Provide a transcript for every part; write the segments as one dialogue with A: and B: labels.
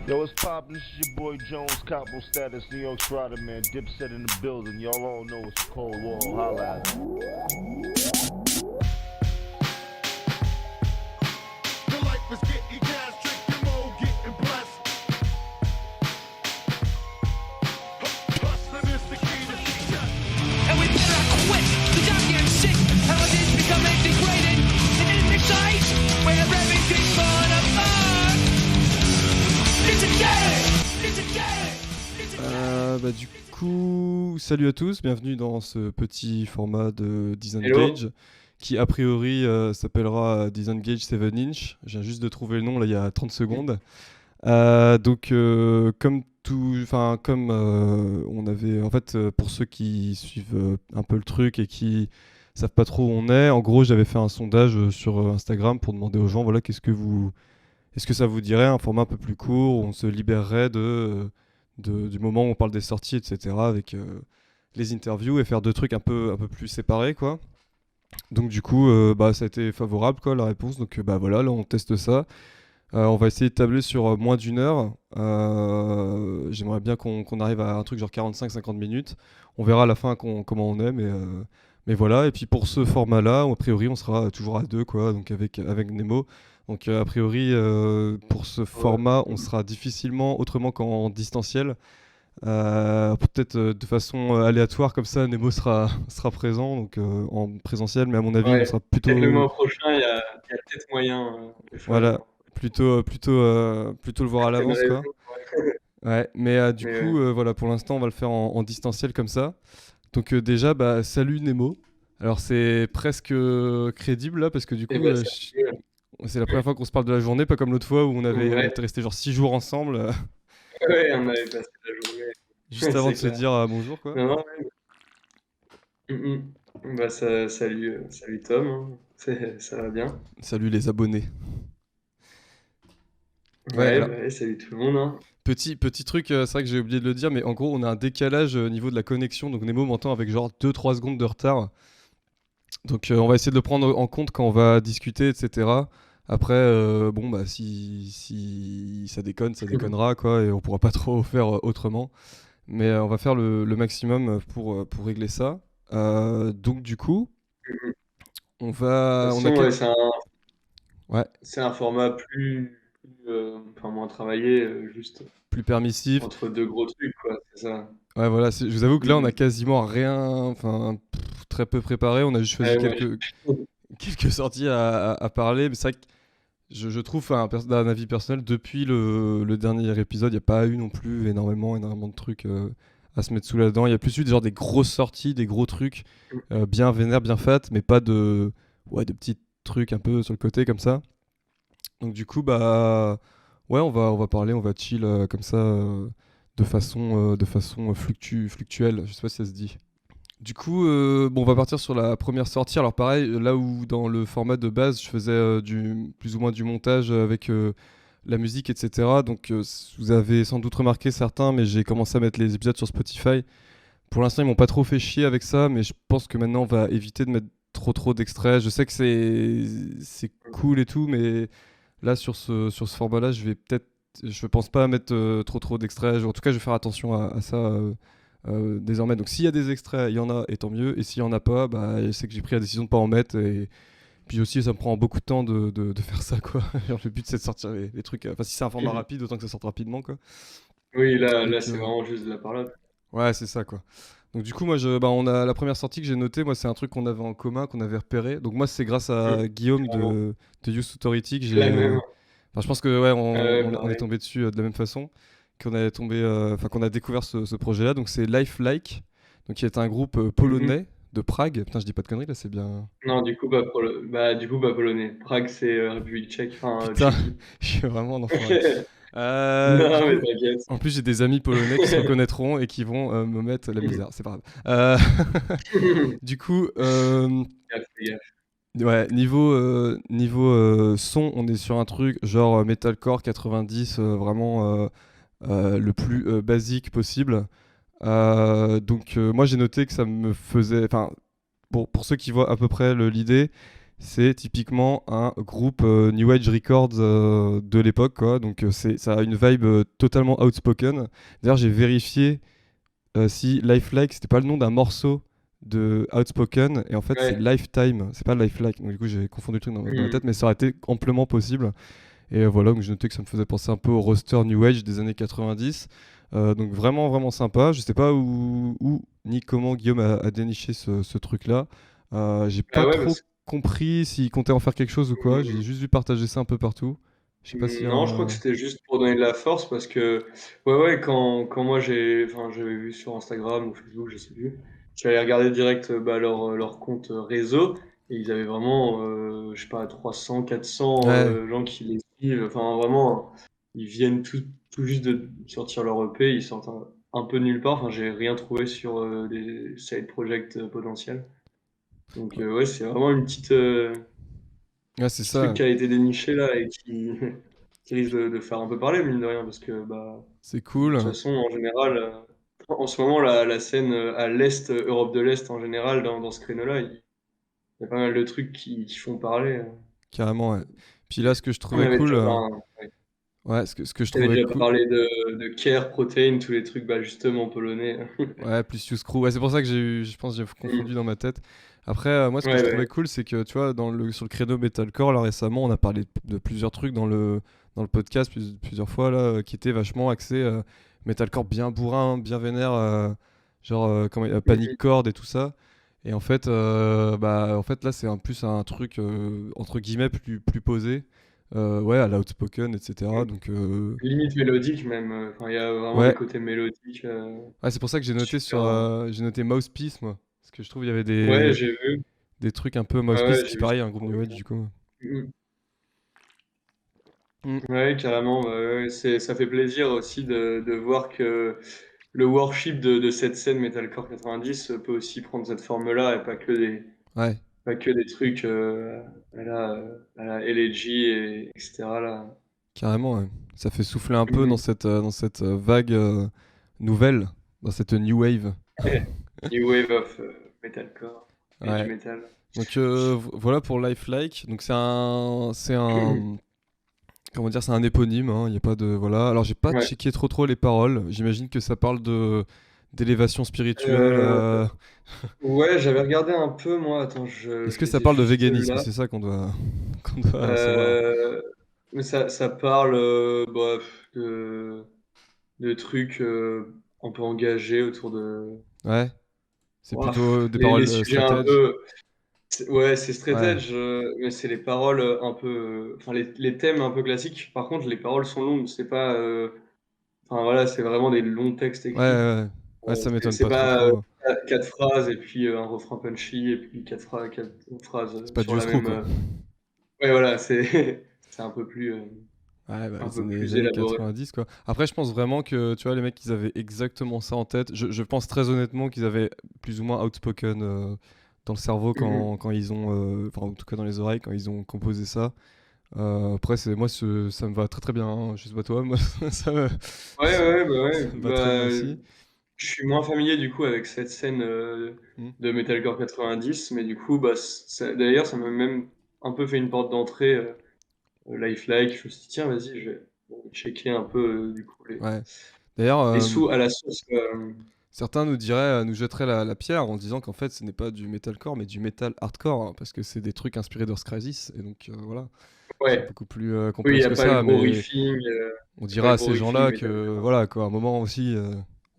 A: Yo, what's poppin'? This is your boy Jones, Capo Status, New York Strider, man. Dipset in the building. Y'all all know it's Cold War. Holla at me.
B: The life is getting gas, drinking more, getting blessed. Hustling is the key to success.
C: And we better not quit. The job getting sick. How it is becoming degraded. And in the sight, where everything's falling apart. It's a game! It's a game! It's a game!
D: Du coup, salut à tous, bienvenue dans ce petit format de
E: Hello.
D: Disengage qui a priori s'appellera Disengage 7 inch. Je viens juste de trouver le nom là il y a 30 secondes. Comme on avait en fait pour ceux qui suivent un peu le truc et qui savent pas trop où on est, en gros j'avais fait un sondage sur Instagram pour demander aux gens voilà est-ce que ça vous dirait un format un peu plus court où on se libérerait du moment où on parle des sorties, etc. avec les interviews et faire deux trucs un peu plus séparés, quoi. Donc du coup, ça a été favorable, quoi, la réponse. Donc voilà, là on teste ça. On va essayer de tabler sur moins d'une heure. J'aimerais bien qu'on arrive à un truc genre 45-50 minutes. On verra à la fin comment on est, mais voilà. Et puis pour ce format-là, a priori, on sera toujours à deux, quoi, donc avec Nemo. Donc a priori, pour ce format, on sera difficilement autrement qu'en distanciel. Peut-être de façon aléatoire comme ça, Nemo sera présent donc en présentiel, mais à mon avis, on
E: Ouais,
D: sera plutôt
E: peut-être le mois prochain, il y a peut-être moyen de faire.
D: voilà, plutôt le voir à l'avance,
E: J'aimerais
D: quoi.
E: bien, ouais.
D: Ouais, mais du
E: Mais
D: coup, voilà, pour l'instant, on va le faire en distanciel comme ça. Donc déjà, salut Nemo. Alors c'est presque crédible là parce que du coup,
E: Et bah, ça fait,
D: c'est la première fois qu'on se parle de la journée, pas comme l'autre fois où on
E: ouais,
D: était resté genre 6 jours ensemble,
E: ouais, on avait passé la journée.
D: juste avant
E: C'est
D: de se
E: clair.
D: dire bonjour, quoi.
E: Non, non, ouais. Bah, salut Tom, hein. Ça va bien.
D: Salut les abonnés. Ouais,
E: Ouais,
D: alors
E: bah, ouais, salut tout le monde, hein.
D: petit truc, c'est vrai que j'ai oublié de le dire, mais en gros, on a un décalage au niveau de la connexion. Donc Nemo m'entend avec genre 2-3 secondes de retard. Donc on va essayer de le prendre en compte quand on va discuter, etc. Après, si ça déconne, ça déconnera, quoi, et on pourra pas trop faire autrement. Mais on va faire le maximum pour régler ça. Donc du coup, on
E: De
D: va...
E: toute
D: On a
E: façon, ouais,
D: quel... Ouais,
E: c'est un format enfin, moins travaillé, juste
D: plus permissif.
E: entre deux gros trucs, quoi, c'est ça.
D: Ouais, voilà, je vous avoue que là, on a
E: Mm.
D: quasiment rien, enfin, très peu préparé. On a juste choisi
E: Ouais, moi,
D: quelques sorties à parler. Mais c'est vrai que je trouve, enfin, d'un avis personnel, depuis le dernier épisode, il n'y a pas eu non plus énormément de trucs à se mettre sous la dent. Il y a plus eu genre des grosses sorties, des gros trucs bien vénères, bien fat, mais pas de petits trucs un peu sur le côté comme ça. Donc du coup, ouais, on va parler, on va chill comme ça de façon fluctuelle. Je sais pas si ça se dit. Du coup, on va partir sur la première sortie. Alors pareil, là où dans le format de base, je faisais plus ou moins du montage avec la musique, etc. Donc vous avez sans doute remarqué certains, mais j'ai commencé à mettre les épisodes sur Spotify. Pour l'instant, ils m'ont pas trop fait chier avec ça, mais je pense que maintenant, on va éviter de mettre trop d'extraits. Je sais que c'est cool et tout, mais là, sur ce format-là, je pense pas mettre trop d'extraits. En tout cas, je vais faire attention à ça désormais. Donc, s'il y a des extraits, il y en a, et tant mieux. Et s'il y en a pas, c'est que j'ai pris la décision de pas en mettre. Et puis aussi, ça me prend beaucoup de temps de faire ça, quoi. Genre, le but, c'est de sortir les trucs. Enfin, si c'est un format rapide, autant que ça sorte rapidement, quoi.
E: Oui, là,
D: Donc,
E: c'est vraiment juste de la parole.
D: ouais, c'est ça, quoi. Donc, du coup, moi, on a la première sortie que j'ai notée. Moi, c'est un truc qu'on avait en commun, qu'on avait repéré. Donc, moi, c'est grâce à Guillaume
E: Carrément.
D: de Youth Authority que
E: La même.
D: j'ai. Enfin, je pense que ouais, on est
E: Pareil.
D: tombé dessus de la même façon, qu'on a découvert ce projet-là. Donc c'est Lifelike, donc qui est un groupe
E: Mhm.
D: polonais de Prague. Putain, je dis pas de conneries là, c'est bien.
E: Non, du coup, pas polonais. Prague, c'est République tchèque, enfin,
D: Putain,
E: Tchéquie.
D: je suis vraiment un enfoiré. Du
E: Non, mais
D: coup,
E: t'inquiète.
D: en plus j'ai des amis polonais qui se reconnaîtront et qui vont me mettre la misère. C'est pas grave. Du coup,
E: Fais gaffe.
D: ouais, niveau son, on est sur un truc genre metalcore 90, vraiment le plus basique possible. Donc moi j'ai noté que ça me faisait, enfin pour ceux qui voient à peu près l'idée, c'est typiquement un groupe New Age Records de l'époque, quoi. Donc ça a une vibe totalement outspoken. D'ailleurs, j'ai vérifié si Lifelike, c'était pas le nom d'un morceau de Outspoken, et en fait c'est
E: Ouais.
D: Lifetime, c'est pas Lifelike. Donc du coup, j'ai confondu le truc dans ma
E: Mhm.
D: tête, mais ça aurait été amplement possible. Et voilà, donc j'ai noté que ça me faisait penser un peu au roster New Age des années 90. Donc vraiment, vraiment sympa. Je sais pas où ni comment Guillaume a déniché ce truc-là. J'ai pas
E: Ah ouais,
D: trop compris s'il comptait en faire quelque chose ou quoi. J'ai juste vu partager ça un peu partout. Je sais pas si
E: Non, je crois que c'était juste pour donner de la force parce que, ouais, quand moi j'avais vu sur Instagram ou Facebook, je sais plus, j'avais regardé direct leur compte réseau et ils avaient vraiment, je sais pas, 300, 400
D: Ouais,
E: gens qui les suivent. Enfin, vraiment, ils viennent tout juste de sortir leur EP, ils sortent un peu de nulle part. Enfin, j'ai rien trouvé sur des side projects potentiels. Donc, ouais, c'est vraiment une
D: ouais, c'est
E: petit truc
D: ça.
E: qui a été déniché là et qui risque de faire un peu parler, mine de rien, parce que
D: C'est
E: de toute
D: cool.
E: façon, en général, en ce moment, la scène à l'Est, Europe de l'Est en général, dans ce créneau-là, il y a pas mal de trucs qui font parler.
D: Carrément, ouais. Puis là, ce que je
E: On
D: trouvais
E: avait
D: cool,
E: déjà, ouais.
D: ouais, ce que je
E: T'avais
D: trouvais
E: déjà
D: cool,
E: parlé de Care, Protein, tous les trucs justement polonais.
D: ouais, plus You Screw. Ouais, c'est pour ça que je pense que j'ai confondu dans ma tête. Après, moi, ce que
E: Ouais,
D: je trouvais
E: ouais.
D: cool, c'est que, tu vois, sur le créneau metalcore, là, récemment, on a parlé de plusieurs trucs dans le podcast plusieurs fois, là, qui étaient vachement axés metalcore bien bourrin, bien vénère, genre Panic
E: Mhm.
D: Chord et tout ça. Et en fait, là, c'est plus un truc, entre guillemets, plus posé. Ouais, à l'outspoken, etc. Donc,
E: Limite mélodique même. Enfin, il y a vraiment des
D: ouais,
E: côtés mélodiques.
D: ouais, c'est pour ça que
E: Super.
D: j'ai noté Mouthpiece, moi. Parce que je trouve qu'il y avait
E: Ouais, j'ai vu.
D: des trucs un peu
E: Ouais,
D: Mouthpiece,
E: ouais,
D: qui
E: j'ai vu
D: pareil,
E: ça
D: un groupe
E: pour
D: New
E: le
D: Age,
E: coup.
D: du coup.
E: Mhm.
D: Mm.
E: Ouais, carrément. Ouais, ça fait plaisir aussi de voir que le worship de cette scène Metalcore 90 peut aussi prendre cette forme-là et
D: Ouais,
E: pas que des trucs à la LG et etc. Là.
D: carrément, ouais. Ça fait souffler un peu dans
E: Mhm.
D: cette vague nouvelle, dans cette new wave.
E: New wave of metalcore, age
D: Ouais.
E: metal.
D: Donc voilà pour Lifelike. Donc comment dire, c'est un éponyme, hein, y a pas de voilà. Alors j'ai pas
E: Ouais.
D: checké trop les paroles. J'imagine que ça parle de d'élévation spirituelle.
E: Euh, ouais, j'avais regardé un peu moi. Attends,
D: Est-ce
E: je
D: que ça
E: les ai
D: parle de
E: juste
D: véganisme?
E: là.
D: C'est ça qu'on doit qu'on doit savoir.
E: Euh, mais ça parle de trucs un peu engagés autour de
D: Ouais. C'est
E: ouah,
D: plutôt des
E: les
D: paroles
E: sujets
D: straight
E: un
D: edge.
E: peu. Ouais, c'est straight
D: Ouais.
E: edge, mais c'est les paroles un peu. Enfin, les thèmes un peu classiques. Par contre, les paroles sont longues. C'est pas. Enfin, voilà, c'est vraiment des longs textes
D: Ouais, ouais,
E: écrits.
D: ouais. Ouais, ça m'étonne
E: C'est
D: pas
E: pas
D: trop.
E: quatre phrases et puis un refrain punchy et puis quatre phrases
D: C'est pas
E: sur
D: du
E: la
D: screw,
E: même.
D: quoi.
E: Ouais, voilà, c'est c'est
D: Ouais, bah,
E: un peu
D: les
E: plus
D: années
E: élaboré.
D: 90, quoi. Après, je pense vraiment que, tu vois, les mecs, ils avaient exactement ça en tête. Je pense très honnêtement qu'ils avaient plus ou moins outspoken dans le cerveau
E: Mhm.
D: quand ils ont... Enfin, en tout cas dans les oreilles, quand ils ont composé ça. Après, ça me va très très bien, hein. Je sais pas toi, moi,
E: Ouais, ouais, bah ouais.
D: ça me va très bien aussi.
E: Je suis moins familier du coup avec cette scène
D: Mm.
E: de Metalcore 90, mais du coup, d'ailleurs, ça m'a même un peu fait une porte d'entrée Lifelike. Je me suis dit, tiens, vas-y, je vais checker un peu du coup
D: Ouais. D'ailleurs,
E: les sous à la source.
D: certains nous jetteraient la pierre en disant qu'en fait, ce n'est pas du metalcore, mais du metal hardcore, hein, parce que c'est des trucs inspirés d'Earth Crisis, et donc voilà. C'est
E: Ouais,
D: beaucoup plus
E: oui, il n'y
D: complexe
E: a
D: que
E: pas le
D: ça,
E: gros
D: mais
E: riffing,
D: on
E: y a pas
D: dira
E: le
D: à
E: gros
D: ces
E: riffing
D: gens-là
E: Metalcore.
D: que voilà quoi, à un moment aussi,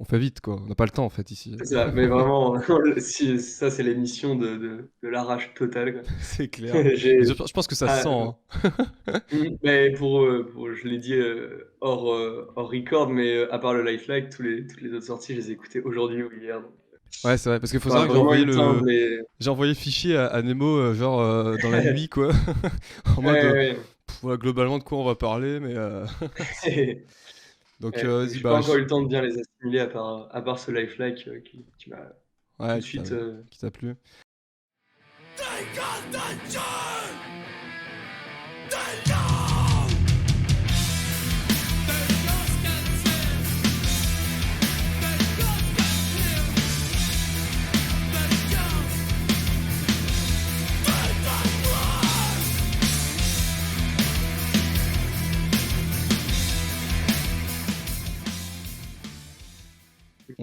D: on fait vite quoi. On n'a pas le temps en fait ici.
E: C'est ça, mais vraiment, si, ça c'est l'émission de l'arrache totale, quoi.
D: C'est clair. Mais
E: J'ai,
D: je pense que ça se
E: ah,
D: sent, hein.
E: mais je l'ai dit hors record, mais à part le Lifelike, toutes les autres sorties, je les ai écoutées aujourd'hui ou hier. Donc,
D: Ouais, c'est vrai, parce qu'il faut
E: pas
D: savoir que
E: vraiment eu le temps de les.
D: j'ai envoyé le fichier à Nemo genre dans la nuit quoi, en mode
E: Ouais,
D: voilà, globalement de quoi on va parler, mais
E: ouais.
D: donc
E: Ouais, donc
D: vas-y
E: j'ai pas
D: bah
E: encore eu le temps de bien les assimiler à part ce Lifelike qui m'a tout
D: ouais,
E: de suite.
D: qui t'a plu.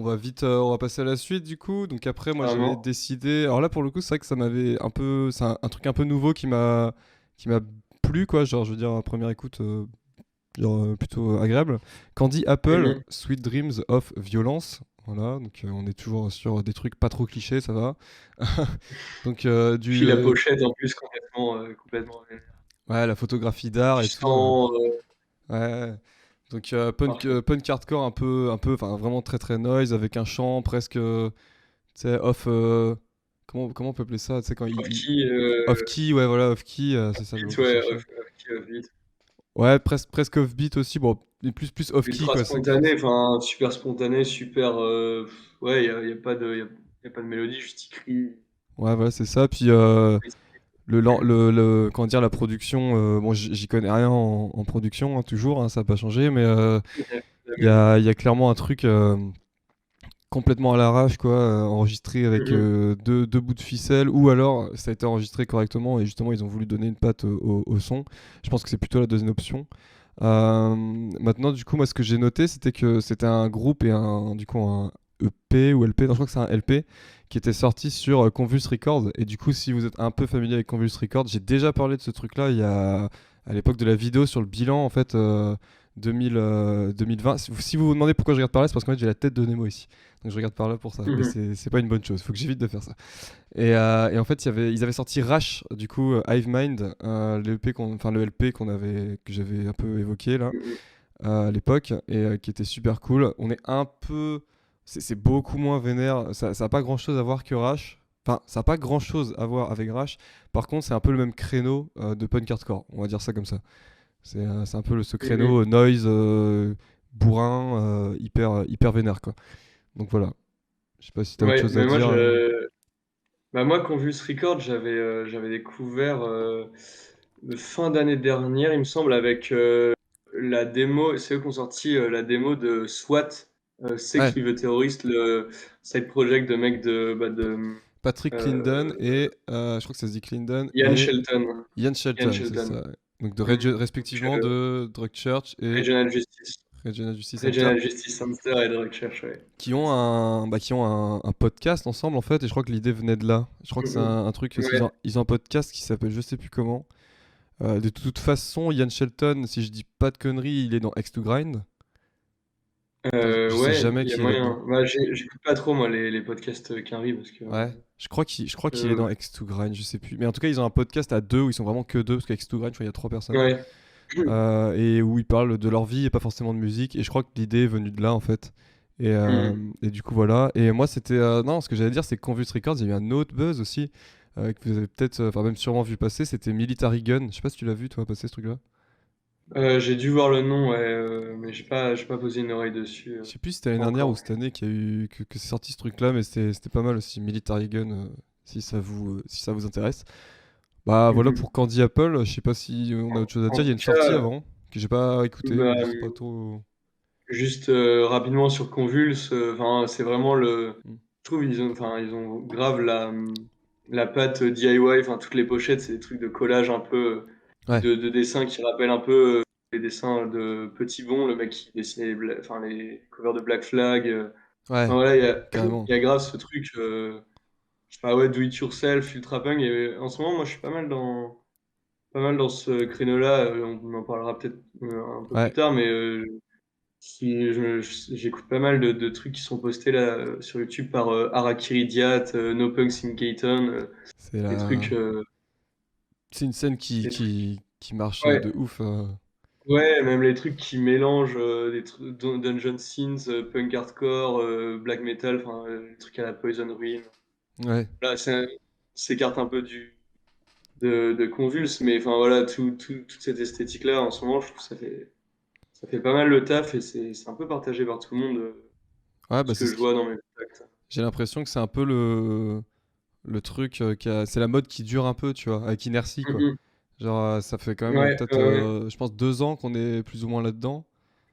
D: on va passer à la suite du coup. Donc après, moi, j'avais
E: Vraiment.
D: décidé. Alors là, pour le coup, c'est vrai que ça m'avait un peu, c'est un truc un peu nouveau qui m'a plu, quoi. Genre, je veux dire, à première écoute, plutôt agréable. Candy Apple,
E: Mhm.
D: Sweet Dreams of Violence. Voilà, donc on est toujours sur des trucs pas trop clichés, ça va. Donc
E: Puis la pochette en plus complètement
D: ouais, la photographie d'art
E: du
D: et tout.
E: sang.
D: Ouais. Donc
E: Parfait.
D: punk hardcore enfin vraiment très très noise avec un chant presque, tu sais, comment on peut appeler ça, tu sais, quand
E: Off key,
D: off key, ouais, voilà, off key, c'est ça le mot
E: beat,
D: que je
E: ouais,
D: cherchais.
E: off key, off beat.
D: Ouais, presque off beat aussi, bon, mais plus off key,
E: Ultra
D: quoi,
E: spontané, enfin super spontané, super. Ouais, y a pas de, y a pas de mélodie, juste il crie.
D: ouais, voilà, c'est ça. Puis comment dire, la production, bon, j'y connais rien en production, hein, toujours, hein, ça n'a pas changé, mais il y a clairement un truc complètement à l'arrache, quoi, enregistré avec
E: Mhm.
D: deux bouts de ficelle, ou alors ça a été enregistré correctement et justement ils ont voulu donner une patte au son. Je pense que c'est plutôt la deuxième option. Maintenant, du coup, moi, ce que j'ai noté, c'était que c'était un groupe et du coup, un EP ou LP, non, je crois que c'est un LP qui était sorti sur Convulse Records. Et du coup, si vous êtes un peu familier avec Convulse Records, j'ai déjà parlé de ce truc-là à l'époque de la vidéo sur le bilan, en fait, 2020. Si vous vous demandez pourquoi je regarde par là, c'est parce qu'en fait, j'ai la tête de Nemo ici. Donc, je regarde par là pour ça. Mais
E: Mhm.
D: c'est pas une bonne chose. Faut que j'évite de faire ça. Et en fait, ils avaient sorti Rash, du coup, Hive Mind, le LP que j'avais un peu évoqué là,
E: Mhm.
D: à l'époque, et qui était super cool. On est un peu. C'est beaucoup moins vénère. Ça a pas grand chose à voir que Rash. Enfin, ça a pas grand chose à voir avec Rash. Par contre, c'est un peu le même créneau de punk hardcore. On va dire ça comme ça. C'est un peu ce
E: Mhm.
D: créneau noise, bourrin, hyper vénère, quoi. Donc voilà. Je sais pas si t'as autre
E: Ouais,
D: chose à
E: mais
D: dire.
E: moi, Convulse Records, j'avais découvert fin d'année dernière, il me semble, avec la démo. C'est eux qui ont sorti la démo de SWAT,
D: Ouais.
E: Sex with a Terrorist, le side project de mec de
D: Patrick Clendon
E: euh,
D: et je crois que ça se dit Clendon
E: Ian
D: et
E: Shelton.
D: Ian
E: Ian
D: Shelton, c'est
E: Shelton.
D: ça. Ouais. Donc
E: Donc,
D: respectivement de Drug Church et
E: Regional Justice.
D: Regional Justice Center,
E: Regional Justice Center et Drug Church, ouais.
D: qui ont un podcast ensemble en fait, et je crois que l'idée venait de là. Je crois que c'est
E: Mhm.
D: un truc, parce qu'ils
E: Ouais.
D: ils ont un podcast qui s'appelle je sais plus comment. De toute façon, Ian Shelton, si je dis pas de conneries, il est dans X to Grind. Putain, je sais
E: Ouais,
D: jamais
E: il y a
D: qui est là-dedans.
E: moyen. Bah, j'écoute pas trop, moi, les podcasts qui arrivent, parce que
D: Ouais. Je crois qu'il est
E: euh,
D: dans X to Grind, je sais plus. Mais en tout cas, ils ont un podcast à deux où ils sont vraiment que deux, parce qu'X to Grind, je crois qu'il y a trois personnes.
E: ouais.
D: Et où ils parlent de leur vie et pas forcément de musique. Et je crois que l'idée est venue de là en fait.
E: Mhm.
D: Et du coup voilà. Et moi c'était non, ce que j'allais dire c'est que Convulse Records, il y a eu un autre buzz aussi que vous avez peut-être, enfin même sûrement vu passer. C'était Military Gun. Je sais pas si tu l'as vu toi passer ce truc-là.
E: J'ai dû voir le nom, ouais, mais j'ai pas posé une oreille dessus,
D: Je sais plus si c'était l'année
E: pas
D: dernière ou
E: encore.
D: cette année qu'il y a eu que c'est sorti ce truc-là, mais c'était pas mal aussi. Military Gun, si ça vous intéresse. Bah voilà
E: Mhm.
D: pour Candy Apple. Je sais pas si on a autre chose à
E: En
D: dire. Il y a
E: tout
D: une sortie
E: cas,
D: avant que j'ai pas écouté,
E: bah,
D: donc je sais pas trop.
E: juste rapidement sur Convulse, enfin, c'est vraiment
D: Hmm.
E: je trouve ils ont grave la patte DIY, enfin toutes les pochettes, c'est des trucs de collage un peu
D: Ouais,
E: de dessins qui rappellent un peu les dessins de Petit Bon, le mec qui dessinait enfin, les covers de Black Flag.
D: ouais,
E: Enfin, voilà,
D: carrément.
E: il y a grave ce truc, je sais pas, ouais, do it yourself, ultra punk. Et en ce moment, moi, je suis pas mal dans ce créneau-là. On en parlera peut-être un peu plus
D: Ouais.
E: tard, mais j'écoute pas mal de trucs qui sont postés là sur YouTube par Harakiri Diat, No Punk Syndicate,
D: C'est
E: des
D: la...
E: trucs,
D: c'est une scène
E: des trucs.
D: qui marche
E: Ouais,
D: de ouf.
E: ouais, même les trucs qui mélangent des trucs Dungeon Scenes, punk hardcore, black metal, enfin les trucs à la Poison Ruin.
D: Ouais.
E: Là, s'écarte un peu de Convulse, mais enfin voilà, toute cette esthétique-là, en ce moment, je trouve que ça fait pas mal le taf et c'est un peu partagé par tout le monde,
D: Ouais, bah
E: ce
D: c'est
E: que
D: ce
E: je
D: qui...
E: vois dans mes contacts.
D: J'ai l'impression que c'est un peu le truc c'est la mode qui dure un peu, tu vois, avec inertie, quoi.
E: Mhm.
D: Genre, ça fait quand même
E: Ouais,
D: peut-être,
E: ouais.
D: je pense, 2 ans qu'on est plus ou moins là-dedans.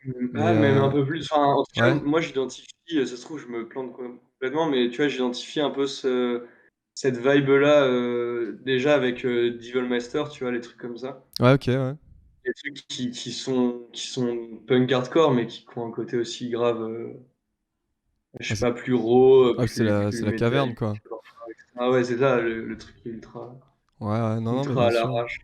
D: Mais
E: Ah, même un peu plus. Enfin, en tout cas,
D: ouais,
E: moi, j'identifie, ça se trouve, je me plante complètement, mais tu vois, j'identifie un peu cette vibe-là, déjà avec Devil Master, tu vois, les trucs comme ça.
D: ouais, ok, ouais.
E: Les trucs qui sont punk hardcore, mais qui ont un côté aussi grave. je
D: Ah,
E: sais pas, plus raw,
D: c'est
E: plus
D: la caverne,
E: métallique,
D: quoi.
E: ah ouais, c'est ça, le truc ultra,
D: Ouais, non, non, mais
E: ultra
D: bien
E: à
D: sûr.
E: l'arrache.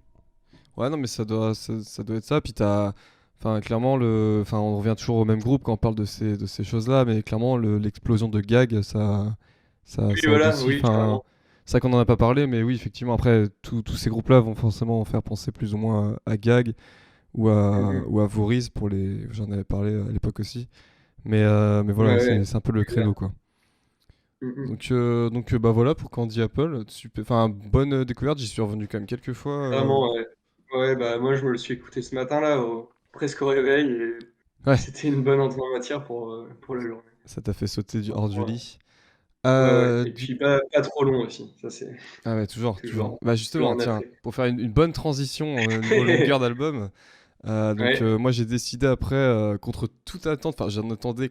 D: Ouais, non, mais ça doit être ça. Puis t'as. Enfin, clairement, enfin, on revient toujours au même groupe quand on parle de ces choses-là, mais clairement, l'explosion de gags,
E: Oui,
D: ça aide
E: voilà,
D: aussi.
E: oui,
D: Enfin,
E: carrément.
D: c'est ça qu'on en a pas parlé, mais oui, effectivement, après, tous ces groupes-là vont forcément faire penser plus ou moins à Gag
E: Mhm.
D: ou à Voriz pour les. J'en avais parlé à l'époque aussi. Mais
E: Ouais,
D: voilà,
E: ouais,
D: c'est un peu le
E: c'est clair.
D: créneau, quoi.
E: Mhm.
D: Bah voilà pour Candy Apple. Super, enfin, bonne découverte. J'y suis revenu quand même quelques fois.
E: Vraiment, ouais. Ouais, bah moi je me le suis écouté ce matin là, presque au réveil, et
D: Ouais,
E: c'était une bonne entrée en matière pour la journée.
D: ça t'a fait sauter hors du
E: Ouais,
D: lit.
E: ouais, ouais. Et
D: Du
E: puis pas trop long aussi, ça c'est
D: Ah ouais, toujours, toujours.
E: toujours,
D: Bah
E: toujours
D: justement,
E: un
D: tiens,
E: attrait.
D: pour faire une bonne transition au niveau longueur d'album,
E: Ouais,
D: moi j'ai décidé après, contre toute attente, enfin j'en attendais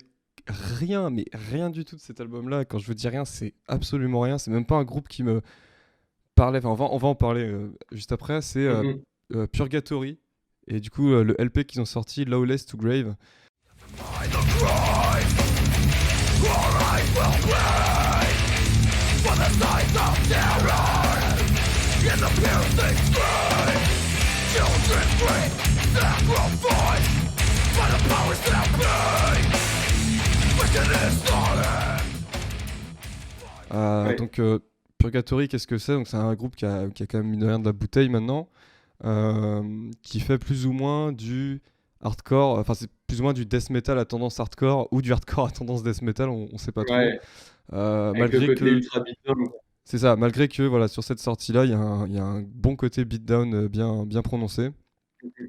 D: rien, mais rien du tout de cet album-là. Quand je veux dire rien, c'est absolument rien. C'est même pas un groupe qui me parlait. Enfin, on va en parler juste après. C'est
E: mhm.
D: Purgatory. Et du coup, le LP qu'ils ont sorti, Lawless to Grave.
E: Ouais,
D: Donc Purgatory, qu'est-ce que c'est? Donc c'est un groupe qui a quand même mine de rien de la bouteille maintenant, qui fait plus ou moins du hardcore, enfin c'est plus ou moins du death metal à tendance hardcore ou du hardcore à tendance death metal, on sait pas trop.
E: ouais, avec le
D: Malgré
E: côté
D: que
E: ultra beatdown, quoi.
D: c'est ça, malgré que voilà sur cette sortie-là, il y a un bon côté beatdown bien prononcé.
E: Mhm.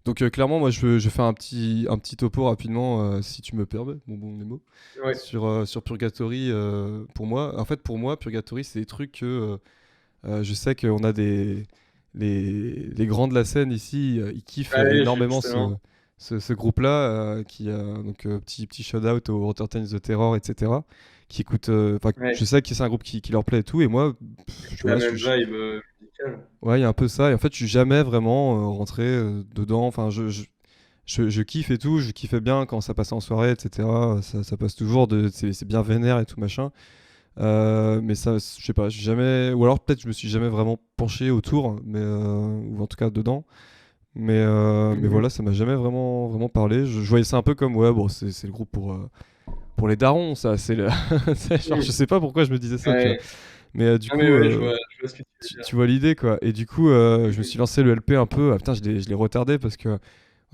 D: Donc clairement, moi je fais un petit topo rapidement, si tu me permets, mon bon Nemo,
E: Ouais,
D: sur Purgatory. Pour moi, en fait, pour moi, Purgatory, c'est des trucs que je sais qu'on a les grands de la scène ici, ils kiffent
E: allez,
D: énormément
E: justement.
D: ce groupe-là, donc petit shout-out au Entertain the Terror, etc. Qui écoute,
E: Ouais,
D: je sais que c'est un groupe qui leur plaît et tout, et moi,
E: c'est la
D: voilà,
E: même vibe musicale.
D: ouais, il y a un peu ça, et en fait, je suis jamais vraiment rentré dedans. Enfin, je kiffe et tout, je kiffais bien quand ça passait en soirée, etc. Ça passe toujours, c'est bien vénère et tout machin. Mais ça, je sais pas, j'ai jamais. Ou alors peut-être je me suis jamais vraiment penché autour, ou en tout cas dedans. Mais
E: Mhm.
D: voilà, ça m'a jamais vraiment parlé. Je voyais ça un peu comme, ouais, bon, c'est le groupe pour les darons, ça. Genre, je
E: Mhm.
D: sais pas pourquoi je me disais ça, tu vois.
E: Ouais.
D: Mais du
E: Ah mais
D: coup,
E: ouais, je vois ce que tu veux
D: tu
E: dire.
D: vois l'idée, quoi. Et du coup, je me
E: Mhm.
D: suis lancé le LP un peu. Ah, putain, je l'ai retardé parce que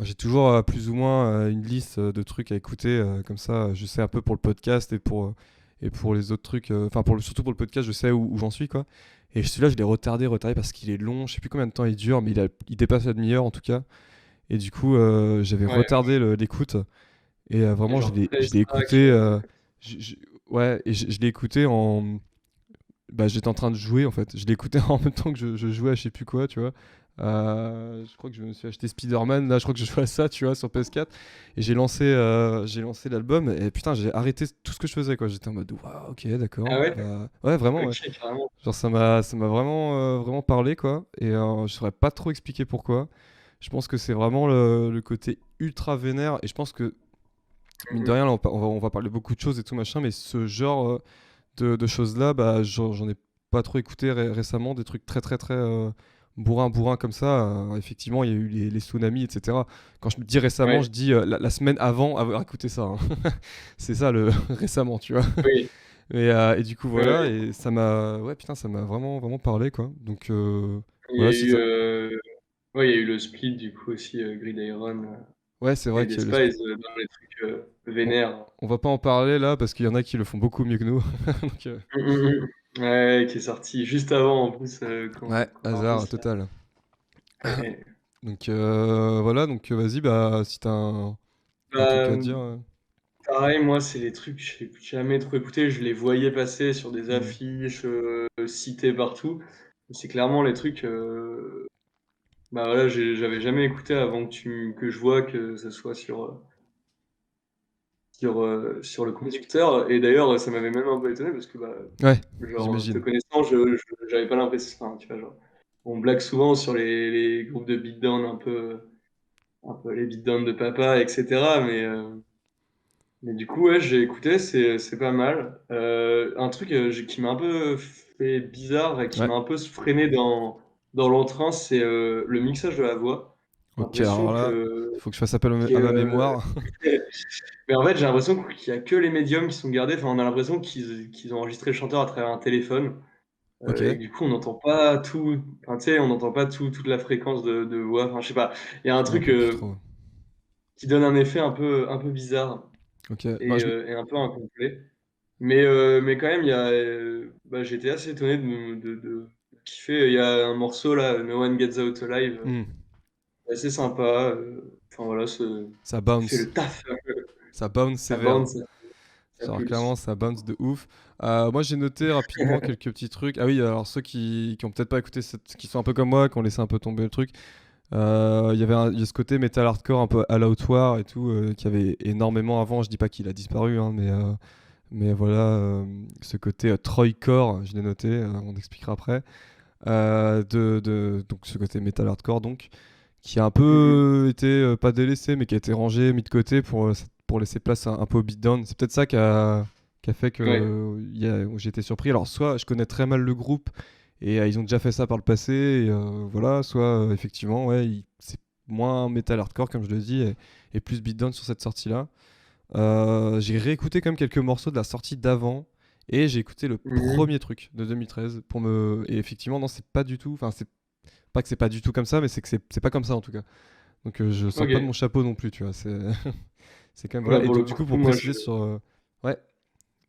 D: j'ai toujours plus ou moins une liste de trucs à écouter. Comme ça, je sais un peu pour le podcast et pour les autres trucs. Enfin, surtout pour le podcast, je sais où j'en suis, quoi. Et celui-là, je l'ai retardé parce qu'il est long. Je sais plus combien de temps il dure, mais il dépasse la demi-heure en tout cas. Et du coup, j'avais
E: Ouais,
D: retardé l'écoute. Et
E: et
D: vraiment,
E: genre
D: je
E: 13
D: l'ai
E: tracks.
D: écouté. Je- je- ouais, et je l'ai écouté en. Bah, j'étais en train de jouer en fait. Je l'écoutais en même temps que je jouais à je sais plus quoi, tu vois. Je crois que je me suis acheté Spider-Man. Là, je crois que je jouais à ça, tu vois, sur PS4. Et j'ai lancé l'album. Et putain, j'ai arrêté tout ce que je faisais, quoi. J'étais en mode, waouh, ok,
E: Ah
D: d'accord.
E: ouais?
D: Ouais, vraiment, ouais.
E: Ok, carrément.
D: Genre, ça m'a vraiment parlé, quoi. Et je saurais pas trop expliquer pourquoi. Je pense que c'est vraiment le côté ultra vénère. Et je pense que, mine de
E: Mhm.
D: rien, là, on va parler beaucoup de choses et tout machin. Mais ce genre de choses-là, bah, j'en ai pas trop écouté récemment, des trucs très bourrin comme ça. Effectivement, il y a eu les tsunamis, etc. Quand je me dis récemment,
E: Ouais,
D: je dis la semaine avant avoir écouté ça, hein. C'est ça le récemment, tu vois.
E: oui,
D: Et du coup,
E: ouais,
D: voilà,
E: ouais.
D: et ouais, putain, ça m'a vraiment parlé, quoi. Donc,
E: Il y a
D: voilà, si
E: eu,
D: ça.
E: ouais, il y a eu le split du coup aussi, Gridiron,
D: Ouais, c'est
E: et
D: vrai
E: des
D: qu'il y a le
E: Spies dans les trucs
D: On,
E: vénères.
D: on va pas en parler là, parce qu'il y en a qui le font beaucoup mieux que nous. Donc,
E: Mhm. Ouais, qui est sorti juste avant en plus,
D: ouais,
E: qu'on
D: hasard
E: enregistre là.
D: total.
E: Et,
D: Donc voilà, donc vas-y, bah si t'as un truc
E: bah,
D: à dire.
E: pareil, moi, c'est les trucs que j'ai jamais trop écouté. Je les voyais passer sur des
D: Hmm.
E: affiches, cités partout. C'est clairement les trucs. Bah voilà, j'avais jamais écouté avant que je vois que ce soit sur le conducteur. Et d'ailleurs, ça m'avait même un peu étonné parce que, bah,
D: Ouais,
E: genre, te
D: j'imagine.
E: connaissant, j'avais pas l'impression. Enfin, tu vois, genre, on blague souvent sur les groupes de beatdown un peu les beatdowns de papa, etc. Mais du coup, ouais, j'ai écouté, c'est pas mal. Un truc qui m'a un peu fait bizarre et qui
D: Ouais.
E: m'a un peu freiné dans l'entrain, c'est le mixage de la voix. J'ai
D: Ok,
E: l'impression
D: alors là,
E: que,
D: faut que je fasse appel
E: que,
D: à ma mémoire.
E: mais en fait, j'ai l'impression qu'il y a que les médiums qui sont gardés. Enfin, on a l'impression qu'ils ont enregistré le chanteur à travers un téléphone.
D: Ok.
E: Et que du coup, on n'entend pas tout. Enfin, tu sais, on n'entend pas toute la fréquence de voix. Enfin, je sais pas. Il y a un
D: Je me
E: truc
D: rappelle plus trop.
E: qui donne un effet un peu bizarre
D: Ok. Bah,
E: et un peu incomplet. Mais quand même, bah, j'étais assez étonné de kiffer. Il y a un morceau là, No One Gets Out Alive,
D: hmm,
E: assez sympa. Enfin voilà,
D: ça
E: il fait
D: bounce.
E: le taf.
D: Ça bounce
E: Ça
D: sévère.
E: bande, ça
D: Alors
E: pulse.
D: clairement, ça bounce de ouf. Moi, j'ai noté rapidement quelques petits trucs. Ah oui, alors ceux qui ont peut-être pas écouté, qui sont un peu comme moi, qui ont laissé un peu tomber le truc. Il y a ce côté metal hardcore un peu à la Out War et tout, qui avait énormément avant. Je dis pas qu'il a disparu, hein, mais voilà, ce côté Troycore, je l'ai noté, on expliquera après. Donc ce côté metal hardcore, donc, qui a un
E: Mhm.
D: peu été, pas délaissé, mais qui a été rangé, mis de côté pour laisser place un peu au beatdown. C'est peut-être ça qui a fait
E: Ouais,
D: que j'ai été surpris. Alors, soit je connais très mal le groupe et ils ont déjà fait ça par le passé, et, voilà, soit effectivement, ouais, c'est moins metal hardcore, comme je le dis, et plus beatdown sur cette sortie-là. J'ai réécouté quand même quelques morceaux de la sortie d'avant. Et j'ai écouté le
E: mhm.
D: premier truc de 2013 pour me. Et effectivement, non, c'est pas du tout. Enfin, c'est pas que c'est pas du tout comme ça, mais c'est que c'est pas comme ça en tout cas. Donc je sors pas de mon
E: Ok.
D: chapeau non plus, tu vois. C'est c'est quand même
E: Bah,
D: voilà. Et
E: pour le
D: donc du coup,
E: coup,
D: pour
E: moi,
D: préciser sur. Ouais,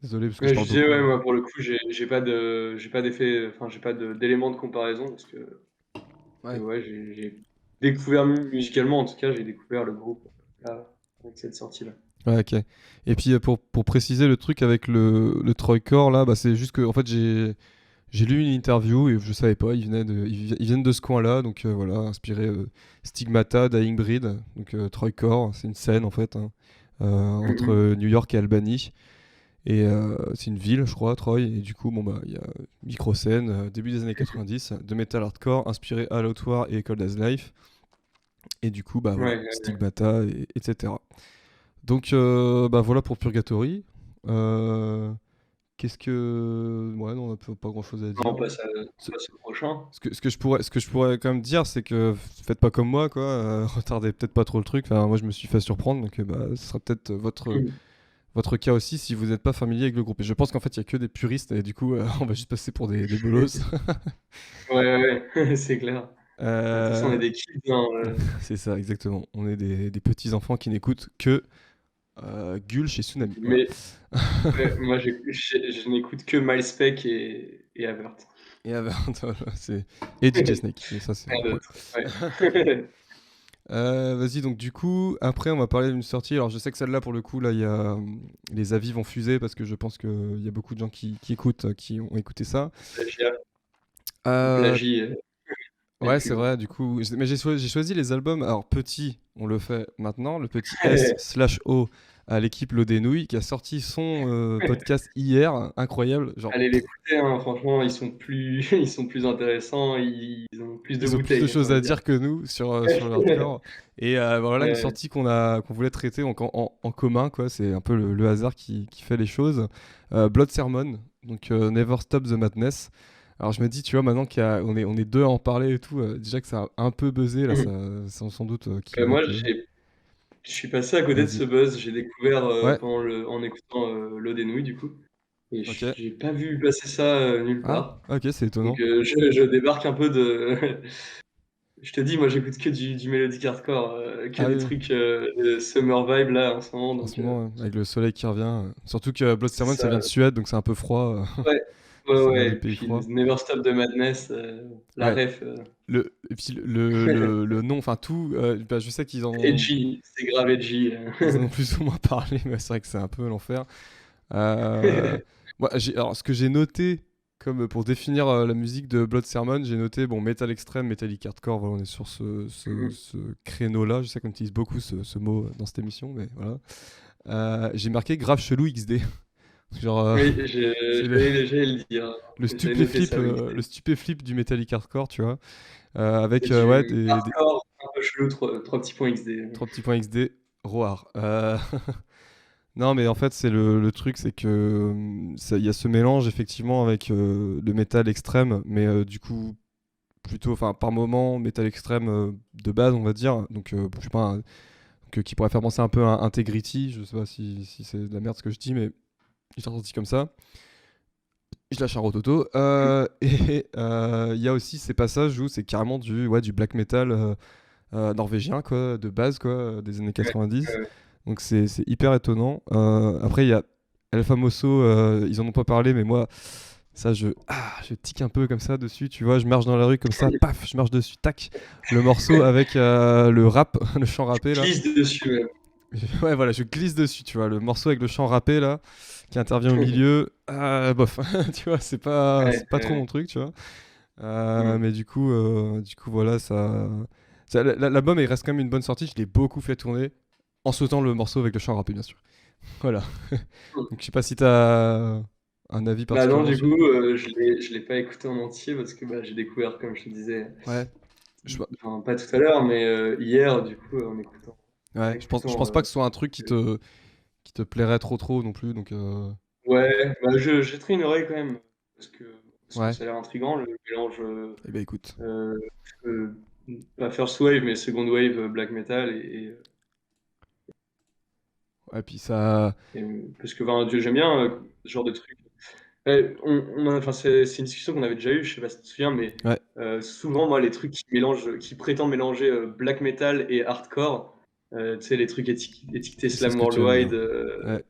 D: désolé parce que je
E: ouais, je
D: parle
E: disais,
D: beaucoup.
E: ouais, moi, pour le coup, j'ai pas d'effet, enfin, j'ai pas d'éléments de comparaison parce que
D: Ouais.
E: ouais, j'ai découvert musicalement, en tout cas, j'ai découvert le groupe là, avec cette sortie-là.
D: Ouais, ok. Et puis pour préciser le truc avec le Troycore là, bah, c'est juste que en fait j'ai lu une interview et je savais pas, ils viennent de ce coin-là, donc voilà, inspiré Stigmata, Dying Breed, donc Troycore, c'est une scène en fait, hein,
E: Mhm.
D: entre New York et Albany. Et c'est une ville, je crois, Troy. Et du coup, bon, bah, il y a micro-scène, début des années 90, de metal hardcore, inspiré All Out War et Cold as Life. Et du coup, bah voilà,
E: Ouais, ouais.
D: Stigmata, etc. Donc, bah voilà pour Purgatory. Euh, Qu'est-ce que. Ouais, non, on n'a pas grand-chose à
E: On
D: dire.
E: passe on
D: Ce,
E: passe au prochain.
D: ce que je pourrais quand même dire, c'est que faites pas comme moi, quoi. Retardez peut-être pas trop le truc. Enfin, moi, je me suis fait surprendre, donc bah, ce sera peut-être votre cas aussi si vous n'êtes pas familier avec le groupe. Et je pense qu'en fait, il y a que des puristes et du coup, on va juste passer pour des bolos.
E: Ouais, ouais, ouais, c'est clair. De toute façon, on est
D: Euh,
E: des kids, hein,
D: c'est ça, exactement. On est des petits enfants qui n'écoutent que Gulch et Tsunami. Voilà.
E: mais ouais, moi, je n'écoute que Milespec et Avert.
D: Et voilà, et DJ Snake. Mais ça, c'est
E: Rien
D: après.
E: d'autre. Ouais.
D: Vas-y, donc du coup, après, on va parler d'une sortie. Alors, je sais que celle-là, pour le coup, là, les avis vont fuser parce que je pense qu'il y a beaucoup de gens qui écoutent, qui ont écouté ça.
E: Plagiat. On
D: Euh,
E: plagie, mais
D: Ouais,
E: plus
D: c'est
E: loin.
D: vrai, du coup. Mais j'ai choisi les albums. Alors, petit, on le fait maintenant. Le petit S/O à l'équipe L'Odenouille qui a sorti son podcast hier. Incroyable. Genre,
E: Allez l'écouter, hein, franchement, ils sont plus intéressants, ils ont plus de
D: ils ont plus de
E: bouteilles, j'ai
D: choses
E: envie
D: à
E: de dire.
D: dire que nous sur le hardcore. Et voilà une
E: Ouais,
D: sortie qu'on voulait traiter en commun, quoi. C'est un peu le hasard qui fait les choses. Blood Sermon, donc Never Stop the Madness. Alors je me dis, tu vois, maintenant on est deux à en parler et tout, déjà que ça a un peu buzzé, là, ça, sans doute
E: moi,
D: que.
E: je suis passé à côté de
D: Vas-y.
E: ce buzz, j'ai découvert
D: Ouais,
E: en écoutant l'eau des nouilles, du coup, et
D: ok.
E: j'ai pas vu passer ça nulle
D: Ah,
E: part.
D: ok, c'est
E: Donc
D: étonnant.
E: je débarque un peu de. Je te dis, moi j'écoute que du mélodique hardcore, que
D: Ah
E: des
D: oui,
E: trucs de summer vibe là en ce moment,
D: en
E: donc
D: ce moment, avec le soleil qui revient. Surtout que Blood
E: c'est
D: Sermon, ça
E: ça.
D: vient de Suède, donc c'est un peu froid.
E: Ouais, ouais,
D: Ça vient
E: ouais.
D: des
E: Et
D: pays
E: puis
D: froids.
E: Never Stop the Madness, la
D: Ouais.
E: ref,
D: Et puis le nom, enfin tout, bah, je sais
E: edgy, c'est grave edgy.
D: ils en ont plus ou moins parlé, mais c'est vrai que c'est un peu l'enfer. Euh, Moi, alors, ce que j'ai noté, comme pour définir la musique de Blood Sermon, j'ai noté, bon, metal extrême, metallic hardcore, voilà, on est sur ce créneau-là. Je sais qu'on utilise beaucoup ce mot dans cette émission, mais voilà. J'ai marqué grave chelou XD. Genre,
E: Oui,
D: c'est
E: j'allais le dire. J'avais noté ça, oui.
D: le stupéflip du metallic hardcore, tu vois.
E: C'est
D: Avec ouais,
E: du hardcore, un peu chelou, 3 petits points XD.
D: 3 petits points XD, Roar. Non, mais en fait, c'est le truc, c'est que il y a ce mélange effectivement avec le métal extrême, mais du coup, plutôt, enfin, par moment, métal extrême de base, on va dire. Donc, je sais pas, qui pourrait faire penser un peu à Integrity. Je sais pas si c'est de la merde ce que je dis, mais il est ressenti comme ça. Je lâche un rototo. Et il y a aussi ces passages où c'est carrément du black metal norvégien, quoi, de base, quoi, des années 90.
E: Ouais.
D: Donc c'est hyper étonnant. Après, il y a El Famoso, ils en ont pas parlé, mais moi, ça, je tique un peu comme ça dessus, tu vois. Je marche dans la rue comme ça, paf, je marche dessus, tac. Le morceau avec le rap, le chant rappé, là.
E: Glisse dessus, même.
D: Ouais, voilà, je glisse dessus, tu vois. Le morceau avec le chant rappé, là, qui intervient au milieu, bof, tu vois, c'est pas trop
E: Ouais.
D: mon truc, tu vois.
E: Mm.
D: Mais du coup, voilà, l'album, il reste quand même une bonne sortie. Je l'ai beaucoup fait tourner en sautant le morceau avec le chant rappé, bien sûr. Voilà. Donc, je sais pas si t'as un avis
E: Bah non,
D: particulièrement
E: du
D: dessus.
E: coup, je l'ai pas écouté en entier parce que bah, j'ai découvert, comme je te disais,
D: Ouais. Je,
E: enfin, pas tout à l'heure, mais hier, du coup, en
D: ouais, je
E: écoutant
D: pense pas que ce soit un truc qui te plairait trop non plus. Donc,
E: ouais, bah, je jetterai une oreille quand même parce que
D: ouais.
E: ça a l'air intriguant, le mélange
D: Eh ben, écoute.
E: euh, euh, pas first wave, mais second wave black metal
D: Ouais, puis ça.
E: parce que enfin, j'aime bien ce genre de truc. Enfin, c'est une discussion qu'on avait déjà eue, je sais pas si tu te souviens, mais
D: Ouais,
E: souvent, moi, les trucs qui prétendent mélanger black metal et hardcore, tu sais, les trucs étiquetés
D: je sais ce
E: Slam
D: que tu veux
E: Worldwide,
D: dire. Ouais,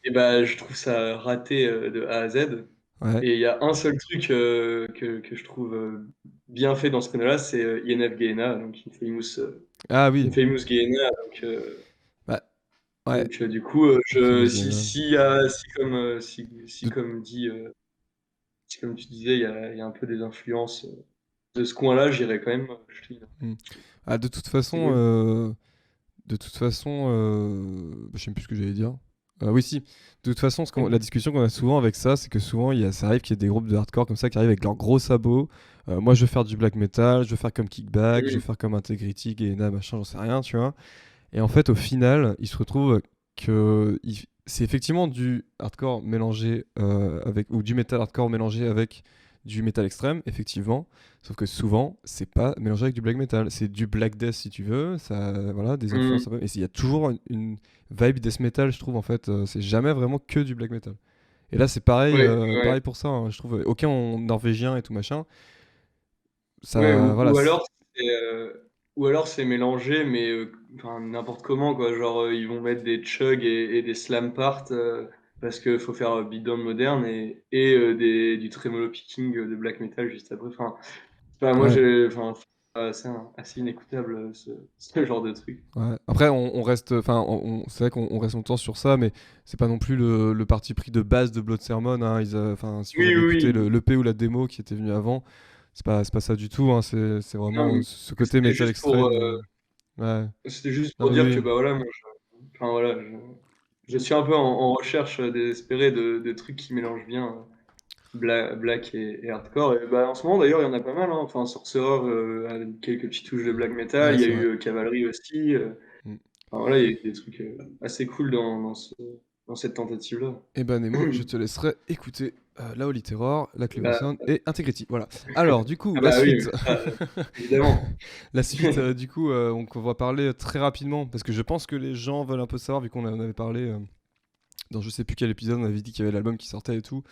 E: et bah, je trouve ça raté de A à Z.
D: ouais.
E: Et il y a un seul truc que je trouve bien fait dans ce créneau-là, c'est INF Guéhéna, donc
D: Ah oui.
E: Infamous Guéhéna.
D: Bah, ouais.
E: Du coup,
D: Famous Game.
E: si comme dit, si comme tu disais, il y a un peu des influences de ce coin-là, j'irais quand même jeter
D: Hmm.
E: une
D: Ah,
E: c'est cool.
D: de toute façon, je sais même plus ce que j'allais dire. Oui, si. De toute façon, la discussion qu'on a souvent avec ça, c'est que souvent, ça arrive qu'il y ait des groupes de hardcore comme ça qui arrivent avec leurs gros sabots. Moi, je veux faire du black metal, je veux faire comme Kickback, je veux faire comme Integrity, Gaina, machin, j'en sais rien, tu vois. Et en fait, au final, il se retrouve que c'est effectivement du hardcore mélangé avec, ou du metal hardcore mélangé avec du metal extrême, effectivement. Sauf que souvent, c'est pas mélangé avec du black metal. C'est du black death si tu veux. Ça, voilà, des influences.
E: Mm.
D: Et il y a toujours une vibe death metal, je trouve, en fait. C'est jamais vraiment que du black metal. Et là, c'est pareil,
E: Ouais, ouais,
D: pareil pour ça, hein, je trouve. Aucun en norvégien et tout machin.
E: ouais,
D: Ça, voilà.
E: c'est, ou alors c'est mélangé, mais enfin, n'importe comment, quoi. Genre, ils vont mettre des chugs et des slam parts parce qu'il faut faire beatdown moderne du tremolo picking de black metal juste après. Enfin, moi,
D: Ouais.
E: c'est assez inécoutable ce genre de truc.
D: Ouais. Après, on reste, enfin, c'est vrai qu'on reste longtemps sur ça, mais c'est pas non plus le parti pris de base de Blood Sermon, hein. Enfin, si vous
E: Oui,
D: avez
E: oui,
D: écouté
E: oui.
D: l'EP ou la démo qui était venu avant, c'est pas ça du tout, hein. C'est
E: Non,
D: vraiment
E: mais
D: ce côté
E: c'était
D: métal
E: juste pour,
D: extrême. Ouais.
E: c'était juste
D: Non
E: pour
D: mais
E: dire que
D: oui.
E: bah voilà, enfin voilà, je suis un peu en recherche désespérée de trucs qui mélangent bien black et hardcore. Et bah, en ce moment d'ailleurs, il y en a pas mal, hein. Enfin, Sorcerer a quelques petites touches de black metal.
D: Ouais,
E: Il y a
D: c'est vrai.
E: eu Cavalry aussi.
D: Mm.
E: Enfin, voilà, il y a eu des trucs assez cool dans cette tentative-là.
D: Eh ben Nemo, je te laisserai écouter La Holy Terror, La
E: Bah,
D: Clémenceau et Integrity. Voilà. Alors, du coup,
E: ah
D: la
E: bah oui,
D: suite.
E: mais ça, évidemment.
D: La suite, du coup, on va parler très rapidement parce que je pense que les gens veulent un peu savoir vu qu'on en avait parlé dans je sais plus quel épisode, on avait dit qu'il y avait l'album qui sortait et tout.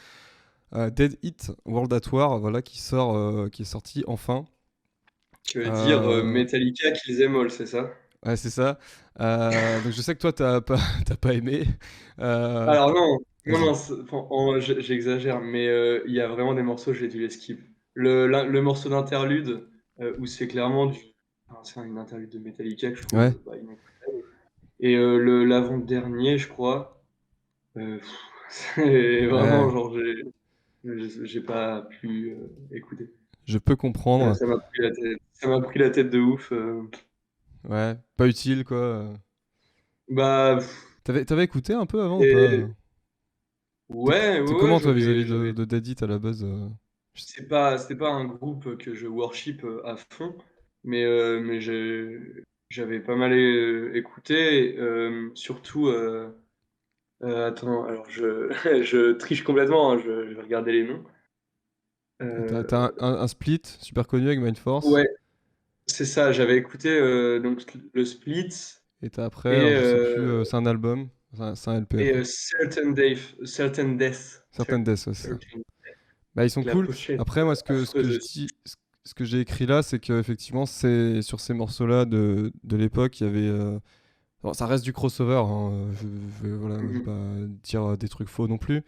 D: Dead Hit World at War, voilà, qui est sorti enfin.
E: Tu veux dire
D: Euh,
E: Metallica Kills Them All, c'est ça?
D: ouais, c'est ça. Donc je sais que toi, t'as pas aimé. Euh,
E: Alors non, non, non,
D: vas-y.
E: j'exagère, mais il y a vraiment des morceaux, j'ai dû les skip. Le morceau d'interlude, où c'est clairement enfin, c'est une interlude de Metallica que je trouve
D: Ouais.
E: bah, inécoutable. Et l'avant-dernier, je crois, pff, c'est vraiment
D: Ouais.
E: genre, j'ai pas pu écouter.
D: Je peux comprendre.
E: Ça m'a pris la tête, ça m'a pris la tête de ouf.
D: Ouais. Pas utile, quoi.
E: Bah,
D: T'avais écouté un peu avant ou pas?
E: et, ouais,
D: T'es
E: ouais, ouais,
D: comment, toi, vis-à-vis de Dead Hit à la base
E: c'est pas un groupe que je worship à fond, mais j'avais pas mal écouté, surtout. Attends, alors je triche complètement, hein, je vais regarder les noms.
D: T'as un split super connu avec Mind Force.
E: Ouais, c'est ça, j'avais écouté donc le Split
D: Et t'as après,
E: et,
D: alors je sais plus, c'est un album, c'est un LP après.
E: Certain Death.
D: Certaines Deaths, ouais, c'est ça.
E: Certain-
D: Bah, ils sont
E: La
D: cool.
E: pochette
D: Après, moi, ce que
E: affreuse
D: je
E: aussi.
D: dis, ce que j'ai écrit là, c'est qu'effectivement, c'est sur ces morceaux-là de l'époque, il y avait. Bon, ça reste du crossover, hein, voilà, je vais
E: Mhm.
D: pas dire des trucs faux non plus,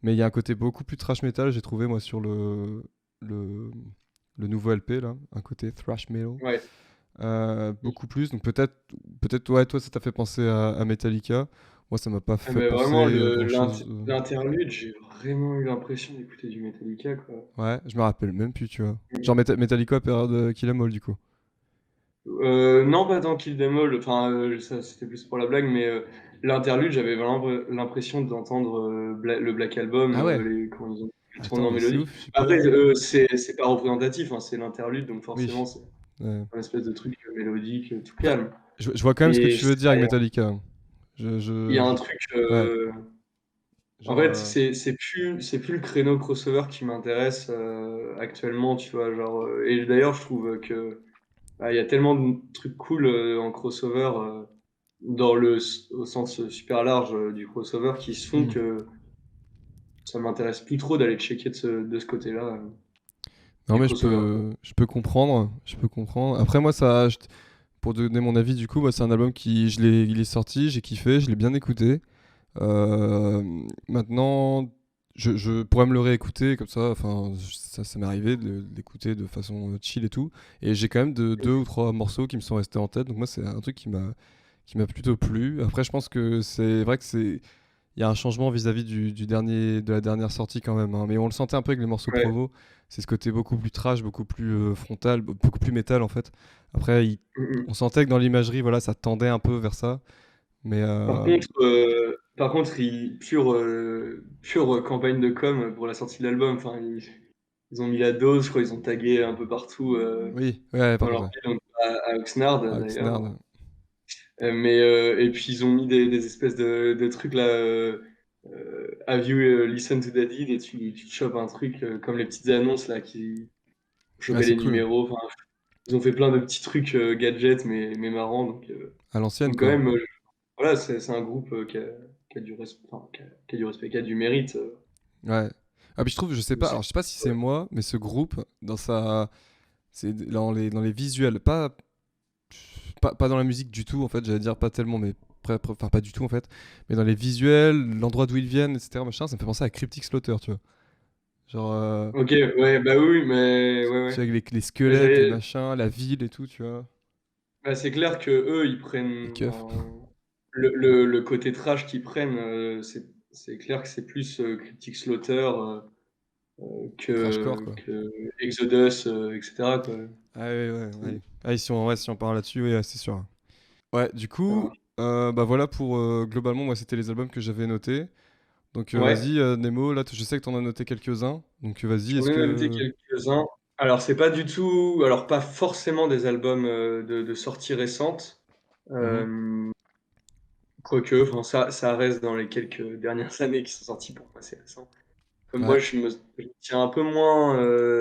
D: mais il y a un côté beaucoup plus thrash metal, j'ai trouvé, moi, sur le, le nouveau LP, là, un côté thrash metal.
E: Ouais.
D: Beaucoup plus, donc peut-être, ouais, toi, ça t'a fait penser à Metallica. Moi, ça m'a pas
E: Ah,
D: fait
E: mais
D: penser
E: vraiment,
D: grand-chose.
E: l'interlude, j'ai vraiment eu l'impression d'écouter du Metallica, quoi.
D: Ouais, je me rappelle même plus, tu vois. Genre Metallica, période Kill 'Em All, du coup.
E: Non, pas tant Kill Them All, enfin, ça c'était plus pour la blague, mais l'interlude, j'avais vraiment l'impression d'entendre le Black Album,
D: Ah ouais.
E: quand ils ont tourné
D: Attends,
E: en
D: mais c'est
E: mélodie.
D: ouf, je sais
E: Après,
D: pas.
E: c'est pas représentatif, hein, c'est l'interlude, donc
D: Oui.
E: forcément, c'est
D: Ouais.
E: un espèce de truc mélodique, tout
D: Après,
E: calme.
D: je vois quand même ce que
E: Mais
D: tu
E: je
D: veux
E: sais
D: dire
E: pas,
D: avec Metallica, hein.
E: il y a un truc.
D: Ouais.
E: En
D: Genre,
E: fait, c'est plus le créneau crossover qui m'intéresse actuellement, tu vois. Genre, et d'ailleurs, je trouve que il y a tellement de trucs cool en crossover, au sens super large du crossover, qui se font
D: hmm.
E: que ça m'intéresse plus trop d'aller checker de ce côté-là
D: Non,
E: du
D: mais
E: crossover, quoi.
D: je peux comprendre. Je peux comprendre. Après, moi, pour donner mon avis, du coup, moi, c'est un album il est sorti, j'ai kiffé, je l'ai bien écouté. Euh, Maintenant, je pourrais me le réécouter comme ça. Enfin, ça m'est arrivé de l'écouter de façon chill et tout. Et j'ai quand même deux ou trois morceaux qui me sont restés en tête. Donc moi, c'est un truc qui m'a plutôt plu. Après, je pense que c'est vrai que il y a un changement vis-à-vis de la dernière sortie quand même, hein. Mais on le sentait un peu avec les morceaux
E: Ouais.
D: promo. C'est ce côté beaucoup plus trash, beaucoup plus frontal, beaucoup plus métal en fait. Après,
E: Mm, mm.
D: on sentait que dans l'imagerie, voilà, ça tendait un peu vers ça. Mais
E: Par contre, pure campagne de com pour la sortie de l'album. Enfin, ils ont mis la dose, je crois, ils ont tagué un peu partout
D: oui, ouais, par
E: dans
D: contre,
E: leur
D: ouais.
E: ville, donc à Oxnard d'ailleurs.
D: Oxnard.
E: Et puis ils ont mis des espèces de trucs là. Have you listened to that deed? Et tu te chopes un truc comme les petites annonces là qui
D: Ouais,
E: chopaient
D: c'est
E: les
D: cool.
E: numéros. Enfin, ils ont fait plein de petits trucs gadgets mais marrants.
D: À l'ancienne,
E: Donc quand
D: quoi.
E: même, voilà, c'est un groupe qui a du respect, enfin, qui a du respect, qui a du mérite.
D: Ouais. Ah, puis je trouve, je sais pas,
E: Aussi.
D: alors je sais pas si c'est moi, mais ce groupe, c'est dans les visuels, pas dans la musique du tout, en fait, j'allais dire pas tellement, mais enfin pas du tout, en fait, mais dans les visuels, l'endroit d'où ils viennent, etc., machin, ça me fait penser à Cryptic Slaughter, tu vois. Genre,
E: Ok, ouais, bah oui, mais ouais,
D: tu sais,
E: ouais.
D: avec les
E: Mais
D: squelettes, les machins, la ville et tout, tu vois.
E: bah, c'est clair que eux, ils
D: Les
E: prennent
D: keufs.
E: le côté trash qu'ils prennent, c'est clair que c'est plus Cryptic Slaughter
D: Trashcore,
E: que,
D: quoi.
E: que Exodus, etc. quoi.
D: Ah ouais, ouais, ouais. Ah, si on parle là-dessus, ouais, c'est sûr. Ouais, du coup,
E: Alors,
D: bah voilà pour globalement, moi c'était les albums que j'avais notés. Donc
E: ouais,
D: vas-y, Nemo, là je sais que t'en as noté quelques-uns. Donc vas-y,
E: j'en
D: est-ce
E: ai noté
D: que.
E: quelques-uns. Alors, c'est pas du tout, alors pas forcément des albums de sortie récente.
D: Mhm.
E: Euh, Quoique, enfin, ça reste dans les quelques dernières années qui sont sorties pour moi, c'est récent. Comme moi,
D: Ouais,
E: je me tiens un peu moins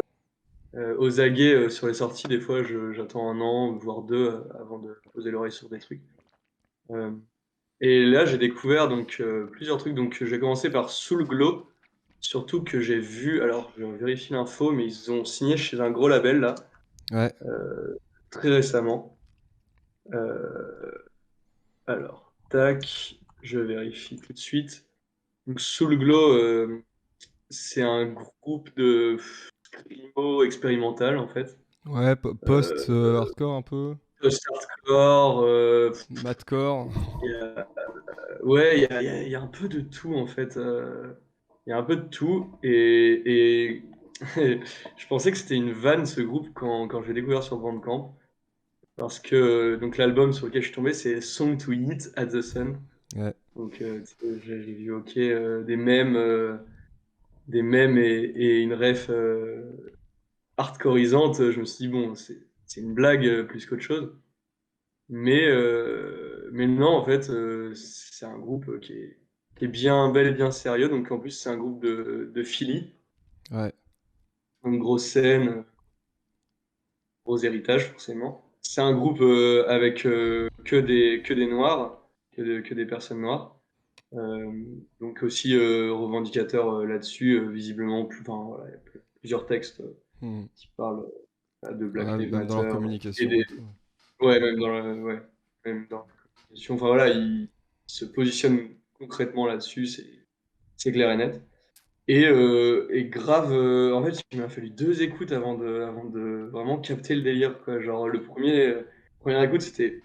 E: aux aguets sur les sorties. Des fois, j'attends un an, voire deux, avant de poser l'oreille sur des trucs. Euh, et là, j'ai découvert donc plusieurs trucs. Donc, j'ai commencé par Soul Glow, surtout que j'ai vu. Alors, je vérifie l'info, mais ils ont signé chez un gros label là,
D: ouais,
E: très récemment. Euh, alors, tac, je vérifie tout de suite. Donc, Soul Glow, c'est un groupe de screamo expérimental en fait.
D: ouais,
E: Euh,
D: post-hardcore un peu,
E: Post-hardcore,
D: madcore.
E: il y a- ouais, il y a un peu de tout en fait. Il y a un peu de tout et je pensais que c'était une vanne ce groupe quand j'ai découvert sur Bandcamp parce que donc l'album sur lequel je suis tombé c'est Song to Eat at the Sun.
D: Ouais.
E: Donc tu sais, j'ai vu ok des mèmes et une ref hardcoreisante. Je me suis dit bon c'est une blague plus qu'autre chose. Mais non, en fait, c'est un groupe qui est bien bel et bien sérieux. Donc en plus, c'est un groupe de Philly,
D: Ouais.
E: donc grosse scène, gros héritage forcément. C'est un groupe avec que des noirs, que des personnes noires. Euh, donc aussi revendicateur là-dessus, visiblement, enfin, voilà, il y a plusieurs textes
D: Hmm.
E: qui parlent de Black
D: Ouais,
E: Lives
D: même dans leur
E: Matter et
D: communication
E: des,
D: et tout.
E: ouais, même dans la communication. Enfin voilà, il se positionne concrètement là-dessus, c'est clair et net. Et grave, en fait, il m'a fallu 2 écoutes avant de vraiment capter le délire, quoi. Genre, première écoute, c'était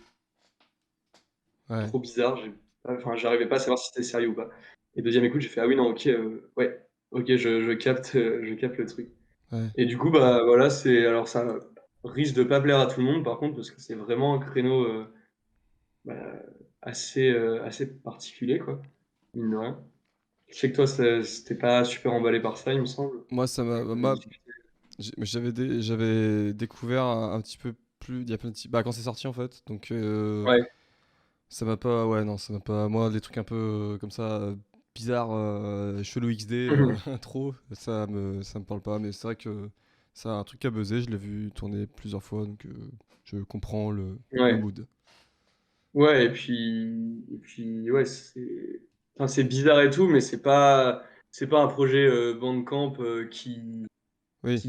D: Ouais.
E: trop bizarre. Enfin, j'arrivais pas à savoir si c'était sérieux ou pas. Et deuxième écoute, j'ai fait, ah oui, non, ok, ouais, ok, je capte le truc.
D: Ouais.
E: Et du coup, bah voilà, alors ça risque de pas plaire à tout le monde, par contre, parce que c'est vraiment un créneau bah, assez particulier, quoi, mine de rien. Je sais que toi, c'était pas super emballé par ça, il me semble.
D: Moi, ça m'a.
E: On avait
D: Moi,
E: discuté.
D: j'avais découvert un petit peu plus. Il y a plein de petits. Bah, quand c'est sorti en fait. Donc,
E: Ouais,
D: ça m'a pas. Ouais, non, ça m'a pas. Moi, des trucs un peu comme ça, bizarres, chelou XD, trop, ça me parle pas. Mais c'est vrai que ça a un truc à buzzer. Je l'ai vu tourner plusieurs fois. Donc, je comprends le
E: ouais,
D: mood.
E: ouais, ouais, enfin, c'est bizarre et tout, mais c'est pas un projet Bandcamp
D: Oui,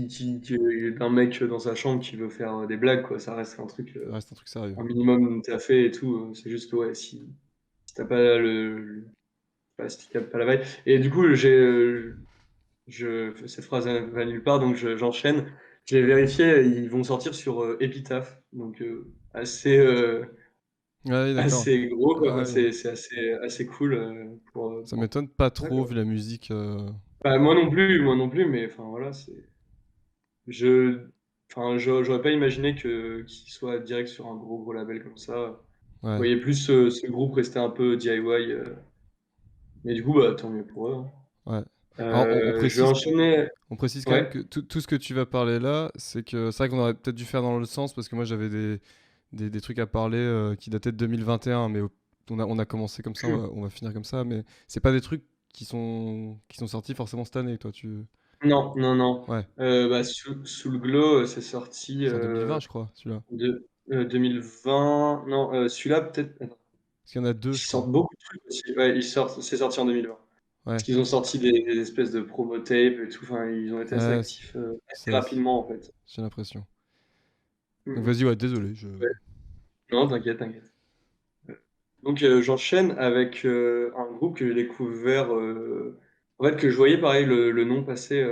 E: d'un mec dans sa chambre qui veut faire des blagues, quoi. Ça reste un truc,
D: ça reste un truc sérieux.
E: un minimum taffé et tout. C'est juste, ouais, si t'as pas si tu captes pas la vibe. Et du coup, cette phrase va nulle part, donc j'enchaîne. J'ai vérifié, ils vont sortir sur Epitaph, donc
D: Ouais, d'accord.
E: assez gros, quoi.
D: Ah, oui.
E: C'est assez cool
D: Ça m'étonne pas
E: ça,
D: trop
E: quoi.
D: vu la musique.
E: Bah, moi non plus, mais enfin voilà, je, enfin, j'aurais pas imaginé qu'il soit direct sur un gros label comme ça. Je
D: Ouais.
E: voyais plus ce groupe rester un peu DIY, mais du coup, bah, tant mieux pour eux, hein.
D: Ouais. Alors,
E: Je vais enchaîner.
D: on précise quand même
E: Ouais.
D: que tout ce que tu vas parler là, c'est vrai qu'on aurait peut-être dû faire dans l'autre sens parce que moi j'avais des trucs à parler qui dataient de 2021, mais on a commencé comme ça, on va finir comme ça, mais c'est pas des trucs qui sont sortis forcément cette année, toi,
E: Non, non, non.
D: Ouais,
E: Bah, sous le glow, c'est sorti
D: c'est en 2020, je crois, celui-là.
E: 2020. Non, celui-là, peut-être. Attends.
D: Parce qu'il y en a deux,
E: Ils
D: je crois.
E: sortent beaucoup de trucs aussi. Ouais, c'est sorti en 2020. Parce
D: Ouais,
E: qu'ils ont sorti des espèces de promo tapes et tout. Enfin, ils ont été assez
D: ouais,
E: actifs assez
D: ça,
E: rapidement, en fait.
D: j'ai l'impression. Donc
E: Mhm.
D: vas-y, ouais, désolé,
E: Ouais. Non, t'inquiète, t'inquiète. Donc, j'enchaîne avec un groupe que j'ai découvert. En fait, que je voyais pareil le nom passer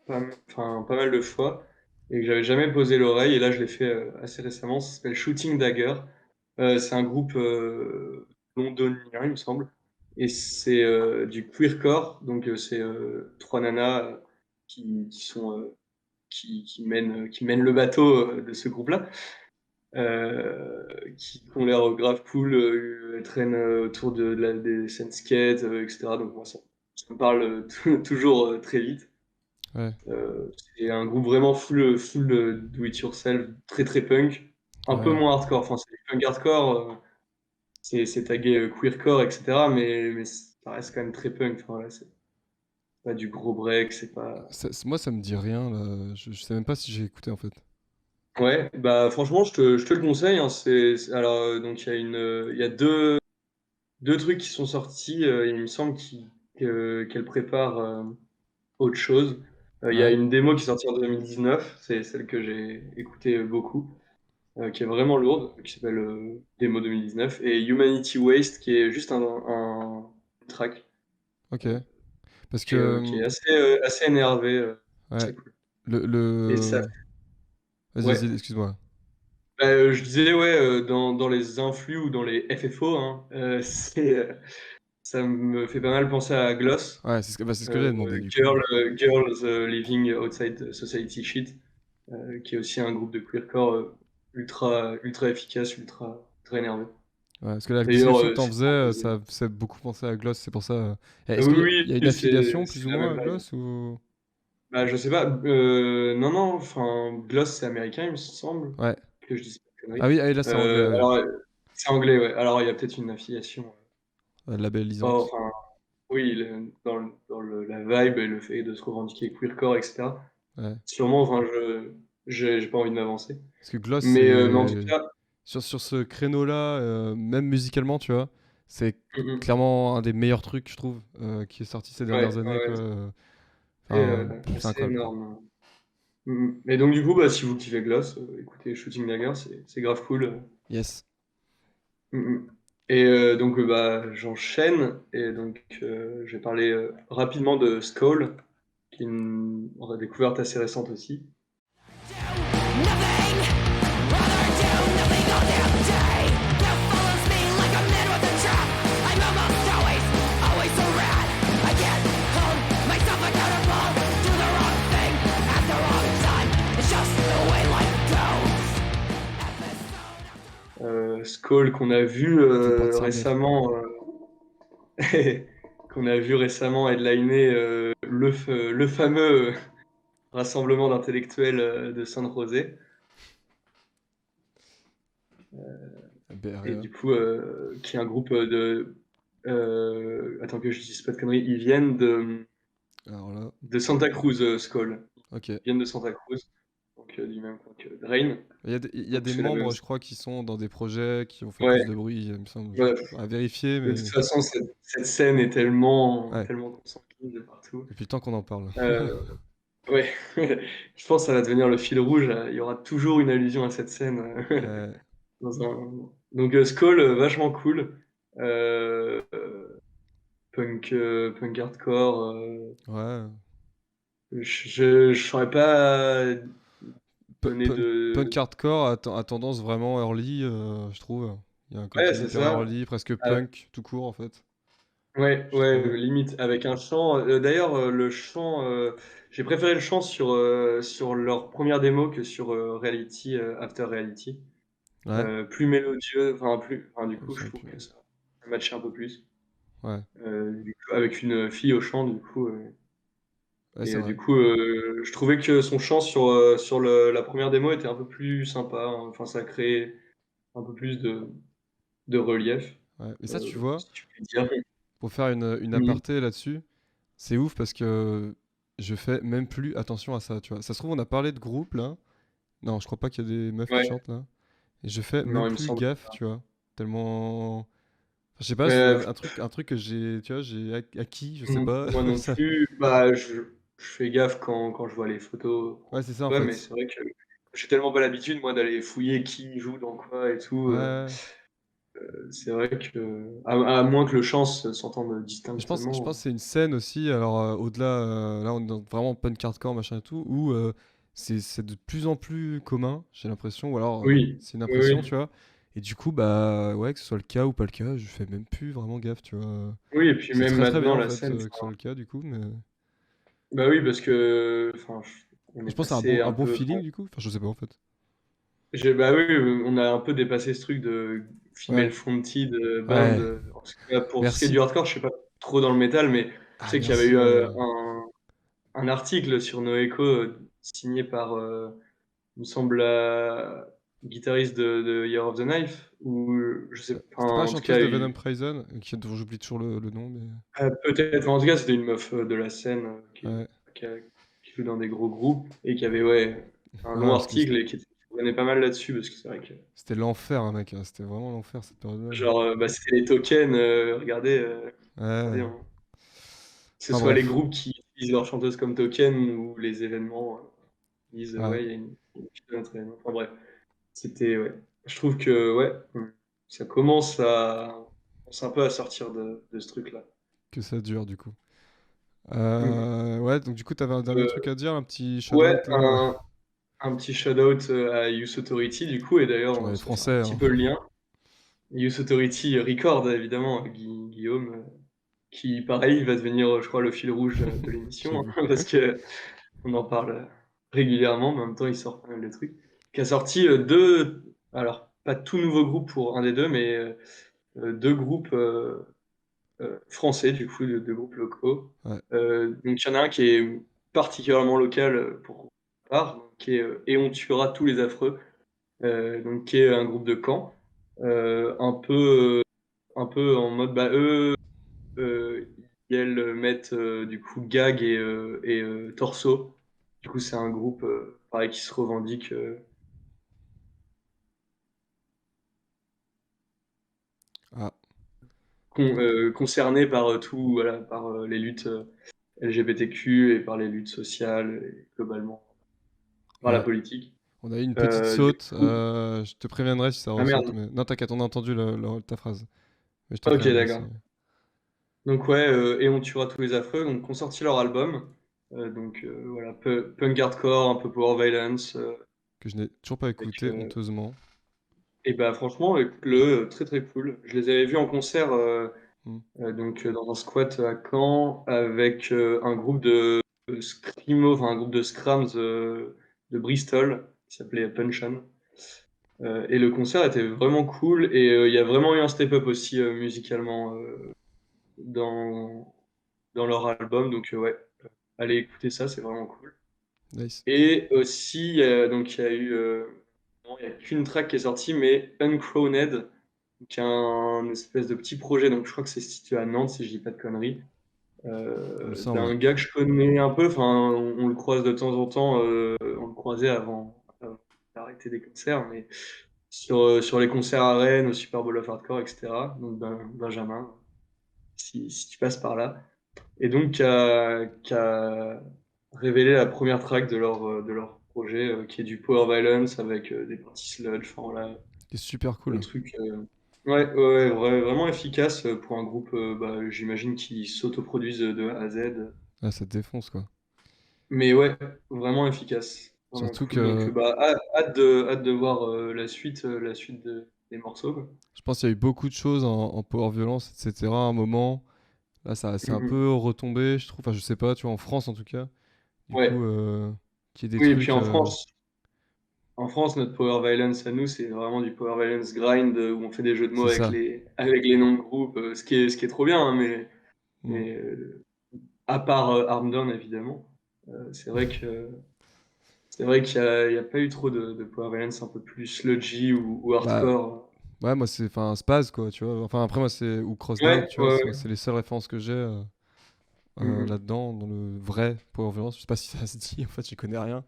E: pas mal de fois et que j'avais jamais posé l'oreille. Et là, je l'ai fait assez récemment. Ça s'appelle Shooting Dagger. C'est un groupe londonien, il me semble. Et c'est du queercore. Donc, c'est trois nanas qui mènent le bateau de ce groupe-là. Qui ont l'air grave cool. Elles traînent autour des scènes skate, etc. Donc, moi, ça me parle toujours très vite.
D: Ouais,
E: C'est un groupe vraiment full do it yourself, très très punk, un peu
D: ouais.
E: moins hardcore. Enfin, c'est du punk hardcore, c'est tagué queercore, etc. Mais ça reste quand même très punk. Enfin, voilà, c'est pas du gros break, c'est pas.
D: Moi, ça me dit rien, là. Je sais même pas si j'ai écouté, en fait.
E: Ouais, bah franchement, je te le conseille, hein. Alors, donc il y a deux trucs qui sont sortis. Il me semble qu'elle prépare autre chose. Il y a
D: Ouais,
E: une démo qui est sortie en 2019, c'est celle que j'ai écoutée beaucoup. Qui est vraiment lourde, qui s'appelle Demo 2019, et Humanity Waste, qui est juste un track
D: ok. Parce que,
E: qui est assez énervé,
D: ouais,
E: très cool.
D: le,
E: Et ça,
D: le... Vas-y,
E: ouais.
D: vas-y, excuse-moi.
E: Bah, je disais, ouais, dans les influx ou dans les FFO, hein, ça me fait pas mal penser à Gloss,
D: Ouais, c'est ce que j'avais demandé, du coup.
E: Girls Living Outside Society Shit, qui est aussi un groupe de queercore ultra efficace, ultra énervé.
D: Ouais, parce que la
E: D'ailleurs,
D: description que t'en faisais, ça fait beaucoup penser à Gloss, c'est pour ça. Est-ce qu'il
E: oui,
D: y a une
E: oui,
D: affiliation, plus
E: c'est
D: ou
E: la
D: moins,
E: même
D: à
E: vibe.
D: Gloss ou...
E: Bah, je sais pas. Non, non, enfin, Gloss, c'est américain, il me semble.
D: Ouais.
E: Que je dise pas de
D: Ah
E: conneries.
D: oui, là, c'est anglais, ouais.
E: Alors, c'est anglais, ouais. Alors, il y a peut-être une affiliation.
D: labellisante.
E: enfin, oui, la vibe et le fait de se revendiquer queercore, etc.
D: Ouais.
E: Sûrement, enfin, j'ai pas envie de m'avancer.
D: Parce que Gloss,
E: Mais en tout
D: c'est.
E: cas,
D: Sur ce créneau-là, même musicalement, tu vois, c'est
E: mhm.
D: clairement un des meilleurs trucs, je trouve, qui est sorti ces
E: Ouais,
D: dernières années,
E: ouais,
D: quoi.
E: c'est
D: C'est
E: assez
D: incroyable, quoi.
E: énorme. Et donc, du coup, bah, si vous kiffez Gloss, écoutez Shooting Dagger, c'est grave cool.
D: Yes.
E: Mhm. Et donc, bah, j'enchaîne. Et donc, je vais parler rapidement de Skull, qui est une découverte assez récente aussi.
C: Nothing, rather do nothing all damn day. Now follows me like a man with a trap. I'm always so rad. I can't hold myself accountable. Do the wrong thing at the wrong time. It's just the way life goes.
E: Skull qu'on a vu
D: C'est pas de sa mère.
E: récemment, qu'on a vu récemment headliner le fameux rassemblement d'intellectuels de San José. Et
D: BRE.
E: du coup, qui est un groupe de. Attends que je dise pas de conneries, ils viennent
D: Alors là,
E: de Santa Cruz, Skull.
D: ok.
E: Ils viennent de Santa Cruz, donc du même coin que Drain.
D: Il y a
E: Donc
D: des
E: c'est la même.
D: membres, je crois, qui sont dans des projets qui ont fait
E: Ouais,
D: plus de bruit, il me semble.
E: ouais.
D: À vérifier,
E: De
D: mais.
E: toute façon, cette scène est tellement,
D: Ouais,
E: tellement consanguine de partout.
D: depuis le temps qu'on en parle.
E: Euh, ouais, je pense que ça va devenir le fil rouge. Il y aura toujours une allusion à cette scène.
D: Euh,
E: Dans un... Donc Skull, vachement cool. Euh, euh, punk hardcore.
D: ouais.
E: Je saurais pas donner
D: Punk
E: de.
D: hardcore a tendance vraiment early, je trouve. Il y a un
E: Ouais,
D: côté
E: c'est
D: hyper
E: ça.
D: early, presque
E: Ah,
D: punk tout court, en fait,
E: ouais,
D: je
E: ouais,
D: trouve.
E: limite avec un chant. D'ailleurs, le chant, j'ai préféré le chant sur leur première démo que sur Reality, After Reality.
D: Ouais,
E: Plus mélodieux, enfin, du coup,
D: c'est
E: je
D: vrai
E: trouve
D: que.
E: que ça matchait un peu plus.
D: Ouais,
E: Du coup, avec une fille au chant, du coup.
D: ouais,
E: Et
D: c'est vrai.
E: du coup, je trouvais que son chant sur la première démo était un peu plus sympa, hein. Enfin, ça crée un peu plus de relief,
D: Ouais. Et ça, tu vois,
E: si je puis dire.
D: pour faire une
E: Mhm.
D: aparté là-dessus, c'est ouf parce que je fais même plus attention à ça, tu vois. Ça se trouve, on a parlé de groupe là. Non, je crois pas qu'il y a des meufs qui
E: Ouais,
D: chantent là. Et je fais même
E: non, il me
D: plus
E: semble.
D: gaffe, tu vois. Tellement. Enfin, je sais pas, c'est
E: Euh,
D: un truc que j'ai, tu vois, j'ai acquis, je sais pas.
E: Moi non
D: Ça-
E: plus. Bah, je fais gaffe quand je vois les photos.
D: Ouais, c'est ça en
E: Ouais, mais
D: fait.
E: c'est vrai que j'ai tellement pas l'habitude, moi, d'aller fouiller qui joue dans quoi et tout.
D: Ouais.
E: C'est vrai que, à moins que le chant s'entende
D: Je pense
E: distinctement.
D: que c'est une scène aussi, alors au-delà, là on est dans vraiment punk hardcore, machin et tout, où c'est de plus en plus commun, j'ai l'impression, ou alors
E: Oui,
D: c'est une
E: oui,
D: impression, tu
E: oui.
D: vois. Et du coup, bah ouais, que ce soit le cas ou pas le cas, je fais même plus vraiment gaffe, tu vois.
E: Oui, et puis
D: C'est
E: même
D: très très bien
E: maintenant,
D: en
E: la
D: fait
E: scène.
D: que ce soit le cas, du coup, mais
E: Bah oui, parce que, enfin, on
D: je
E: est
D: pense que c'est
E: passé
D: un
E: un
D: bon
E: peu.
D: feeling, du coup. Enfin, je sais pas en fait.
E: Bah oui, on a un peu dépassé ce truc de female
D: Ouais,
E: fronted band.
D: ouais,
E: En tout cas, pour ce qui est du
D: merci.
E: hardcore, je sais pas trop dans le métal, mais je
D: Ah,
E: sais qu'il y avait
D: merci.
E: eu un article sur Noéco signé par, il me semble, la guitariste de Year of the Knife, ou je sais pas,
D: C'était pas la
E: en tout cas,
D: chanteuse de Venom Prison, dont j'oublie toujours le nom, mais
E: peut-être, enfin, en tout cas, c'était une meuf de la scène
D: ouais.
E: qui joue dans des gros groupes et qui avait, ouais, un
D: Ah,
E: long
D: parce que
E: article et qui revenait pas mal là-dessus, parce que c'est vrai que.
D: c'était l'enfer, hein, mec. C'était vraiment l'enfer cette période-là.
E: Genre, bah, c'était les tokens, regardez,
D: Ouais.
E: hein. Que ce
D: Enfin
E: soit les
D: bref.
E: groupes qui utilisent leur chanteuse comme token ou les événements disent
D: Ouais.
E: ouais, il y a une fille de notre événement. Enfin bref, c'était, ouais. Je trouve que, ouais, ça commence un peu à sortir de ce truc-là.
D: Que ça dure du coup.
E: Mm.
D: Ouais, donc du coup, t'avais un dernier
E: Euh,
D: truc à dire, un petit
E: ouais,
D: shout-out là.
E: un petit shout-out à Youth Authority, du coup, et
D: Genre
E: d'ailleurs,
D: les
E: ça fait un
D: français,
E: petit
D: hein.
E: peu le lien. Youth Authority Record, évidemment, Guillaume, qui, pareil, va devenir, je crois, le fil rouge de
D: J'ai
E: l'émission,
D: vu.
E: hein, parce que on en parle régulièrement, mais en même temps, il sort pas mal de trucs. Qui a sorti deux, alors pas tout nouveau groupe pour un des deux, mais deux groupes français, du coup, deux groupes locaux.
D: Ouais.
E: Donc il y en a un qui est particulièrement local pour ma part, donc, qui est Et on tuera tous les affreux, donc qui est un groupe de Caen, un peu. un peu en mode, bah, euh, ils mettent du coup Gag et Torso. Du coup, c'est un groupe pareil qui se revendique
D: Ah,
E: concerné par tout, voilà, par les luttes LGBTQ et par les luttes sociales et globalement par la
D: ouais.
E: politique.
D: On a eu une petite
E: Du
D: saute.
E: coup,
D: Je te préviendrai si ça
E: ah
D: ressaute.
E: merde.
D: Mais... Non, t'inquiète, on a entendu ta phrase. Mais je te
E: Ok,
D: préviendrai si.
E: d'accord. Donc ouais, et on tuera tous les affreux, donc ont sorti leur album. Voilà, punk hardcore, un peu power violence.
D: Que je n'ai toujours pas
E: Avec,
D: écouté, honteusement.
E: et bah franchement, écoute-le, très très cool. Je les avais vus en concert
D: Hmm.
E: dans un squat à Caen avec un groupe de screamo, enfin un groupe de scrams de Bristol qui s'appelait Punch On. Et le concert était vraiment cool et il y a vraiment eu un step-up aussi musicalement dans, dans leur album. Ouais, allez écouter ça, c'est vraiment cool.
D: Nice.
E: Et aussi, donc il y a eu, non, il y a qu'une track qui est sortie, mais Uncrowned, qui est un espèce de petit projet, donc je crois que c'est situé à Nantes, si je dis pas de conneries,
D: Il me semble, ouais.
E: d'un gars que je connais un peu, enfin on le croise de temps en temps, on le croisait avant d'arrêter des concerts, mais sur les concerts à Rennes, au Super Bowl of Hardcore, etc. Donc Benjamin, si tu passes par là. Et donc qui a révélé la première track de leur projet, qui est du Power Violence avec des parties sludge, enfin voilà,
D: C'est super
E: le
D: cool.
E: truc. Vraiment efficace pour un groupe, bah, j'imagine, qui s'autoproduisent de A à Z.
D: Ah, ça te défonce, quoi.
E: Mais ouais, vraiment efficace. Vraiment
D: Surtout
E: cool. Donc
D: que
E: bah, hâte de voir la suite des morceaux, quoi.
D: je pense qu'il y a eu beaucoup de choses en power violence, etc. à un moment. Là, ça c'est un
E: Mhm.
D: peu retombé, je trouve. Enfin, je sais pas, tu vois, en France en tout cas. Du coup,
E: Ouais.
D: qu'il y ait des
E: Oui, et puis
D: trucs.
E: en France, notre power violence à nous, c'est vraiment du power violence grind où on fait des jeux de mots
D: C'est ça.
E: avec les noms de groupes, ce qui est trop bien, hein,
D: Hmm.
E: mais à part Arm Down, évidemment. C'est vrai il y a pas eu trop de power violence un peu plus sludgy ou
D: Bah,
E: hardcore.
D: ouais, moi, c'est. Enfin, Spaz, quoi, tu vois. Enfin, après, moi, c'est. Ou Crossdale,
E: Ouais,
D: tu vois.
E: ouais,
D: C'est les seules références que j'ai
E: ouais.
D: là-dedans, dans le vrai power violence. Je sais pas si ça se dit, en fait, j'y connais rien.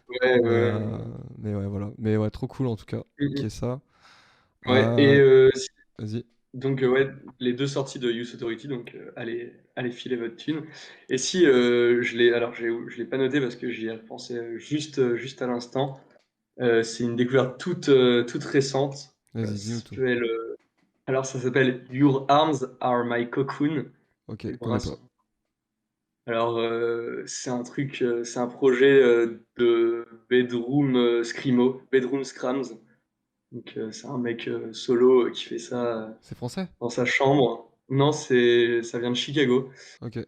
E: Ouais,
D: Mais,
E: ouais,
D: mais ouais, voilà. Mais ouais, trop cool en tout cas. Qui est
E: mhm.
D: ça.
E: Ouais, et
D: Euh, Vas-y.
E: ouais, les deux sorties de Youth Authority, allez filer votre thune. Et si je l'ai pas noté parce que j'y ai repensé juste à l'instant. C'est une découverte toute récente.
D: Vas-y,
E: Ça
D: dis-nous tout.
E: s'appelle, alors ça s'appelle Your Arms Are My Cocoon.
D: Ok,
E: Les bras
D: connais pas.
E: sont. Alors c'est un projet de bedroom screamo, bedroom scrams. Donc c'est un mec solo qui fait ça
D: C'est français?
E: dans sa chambre. Non, ça vient de Chicago.
D: Ok.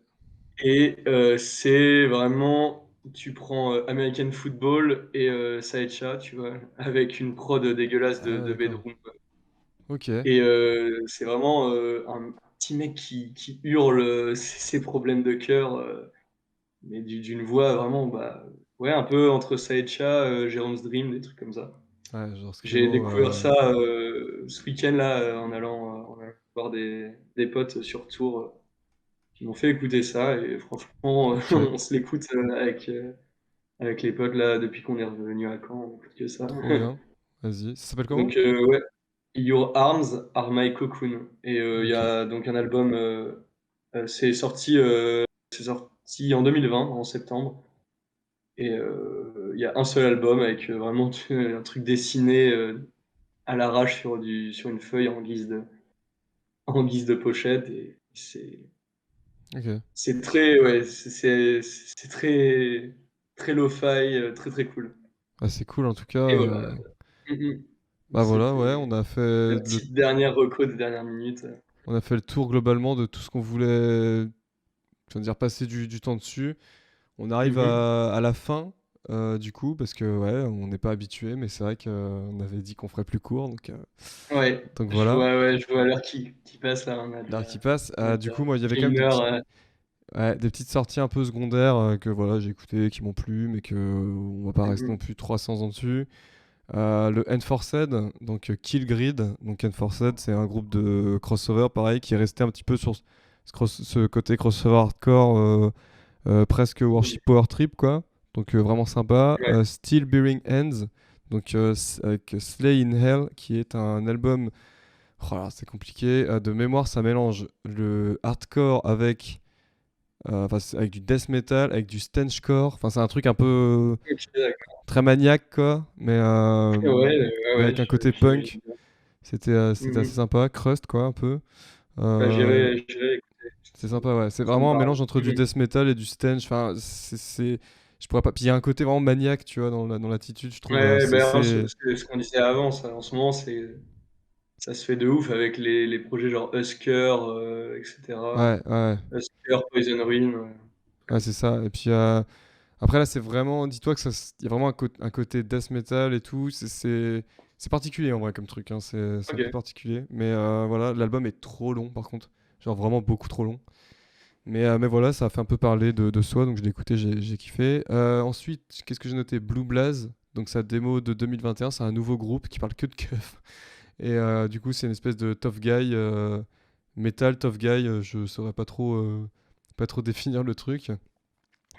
E: Et c'est vraiment, tu prends American Football et Saecha, tu vois, avec une prod dégueulasse
D: Ah,
E: de
D: d'accord.
E: bedroom.
D: Ok.
E: Et c'est vraiment un petit mec qui hurle ses problèmes de cœur, mais d'une voix vraiment, bah, ouais, un peu entre Saecha, Jérôme's Dream, des trucs comme ça.
D: Ouais, genre
E: J'ai
D: Screamo.
E: découvert ça ce week-end là en allant voir des potes sur Tours qui m'ont fait écouter ça et franchement
D: Ok.
E: on se l'écoute avec les potes là depuis qu'on est revenu à Caen, on écoute que ça.
D: Trop bien. Vas-y. Ça s'appelle comment?
E: Ouais, Your Arms Are My Cocoon et il y
D: Ok.
E: a donc un album c'est sorti en 2020 en septembre et il y a un seul album avec vraiment un truc dessiné à l'arrache sur une feuille en guise de pochette et
D: Ok.
E: c'est très ouais c'est très lo-fi très très cool
D: Ah, c'est cool en tout cas.
E: et voilà. Mhm.
D: Bah voilà, ouais,
E: C'était la petite dernière reco de dernière minute.
D: on a fait le tour globalement de tout ce qu'on voulait, je veux dire, passer du temps dessus. On arrive
E: Mhm.
D: à la fin, du coup, parce que ouais, on n'est pas habitué, mais c'est vrai qu'on avait dit qu'on ferait plus court,
E: Ouais,
D: donc voilà.
E: je vois l'heure qui passe là,
D: L'heure qui passe.
E: on a
D: Du
E: déjà
D: coup, moi, il y avait
E: fait
D: quand même
E: une
D: des
E: heure.
D: petits, ouais, des petites sorties un peu secondaires que voilà, j'ai écouté, qui m'ont plu, mais que on va pas rester non
E: Mhm.
D: plus 300 ans dessus. Le Enforced, donc Kill Grid. Donc Enforced, c'est un groupe de crossover, pareil, qui est resté un petit peu sur ce côté crossover hardcore, presque worship power trip, quoi. Donc vraiment sympa.
E: Ouais.
D: Still Bearing Hands, donc avec Slay in Hell, qui est un album. Oh là, c'est compliqué. De mémoire, ça mélange le hardcore avec du death metal, avec du stenchcore. Enfin, c'est un truc un peu
E: Ok, d'accord.
D: très maniaque, quoi.
E: Ouais, ouais,
D: Mais
E: ouais,
D: avec un côté
E: j'imagine
D: punk.
E: bien.
D: C'était assez
E: Mhm.
D: sympa. Crust, quoi, un peu.
E: Bah,
D: Euh,
E: j'irai écouter.
D: c'est sympa, ouais. C'est
E: Ça me
D: vraiment un
E: parle.
D: mélange entre du
E: Mhm.
D: death metal et du stench. Enfin, je pourrais pas. Puis il y a un côté vraiment maniaque, tu vois, dans l'attitude, je trouve.
E: Ouais, ben, hein, ce qu'on disait avant, ça, en ce moment, ça se fait de ouf avec les projets genre Husker, etc.
D: Ouais, ouais.
E: Husker, Poison Ruin.
D: Ouais, c'est ça. Et puis après là, c'est vraiment. Dis-toi que il y a vraiment un côté death metal et tout. C'est particulier en vrai comme truc. Hein. C'est un peu
E: Ok.
D: particulier. Mais voilà, l'album est trop long par contre. Genre vraiment beaucoup trop long. Mais voilà, ça a fait un peu parler de soi. Donc je l'ai écouté, j'ai kiffé. Ensuite, qu'est-ce que j'ai noté? Blue Blaze. Donc sa démo de 2021, c'est un nouveau groupe qui parle que de keuf. Et du coup, c'est une espèce de tough guy. Metal tough guy. Je saurais pas trop définir le truc.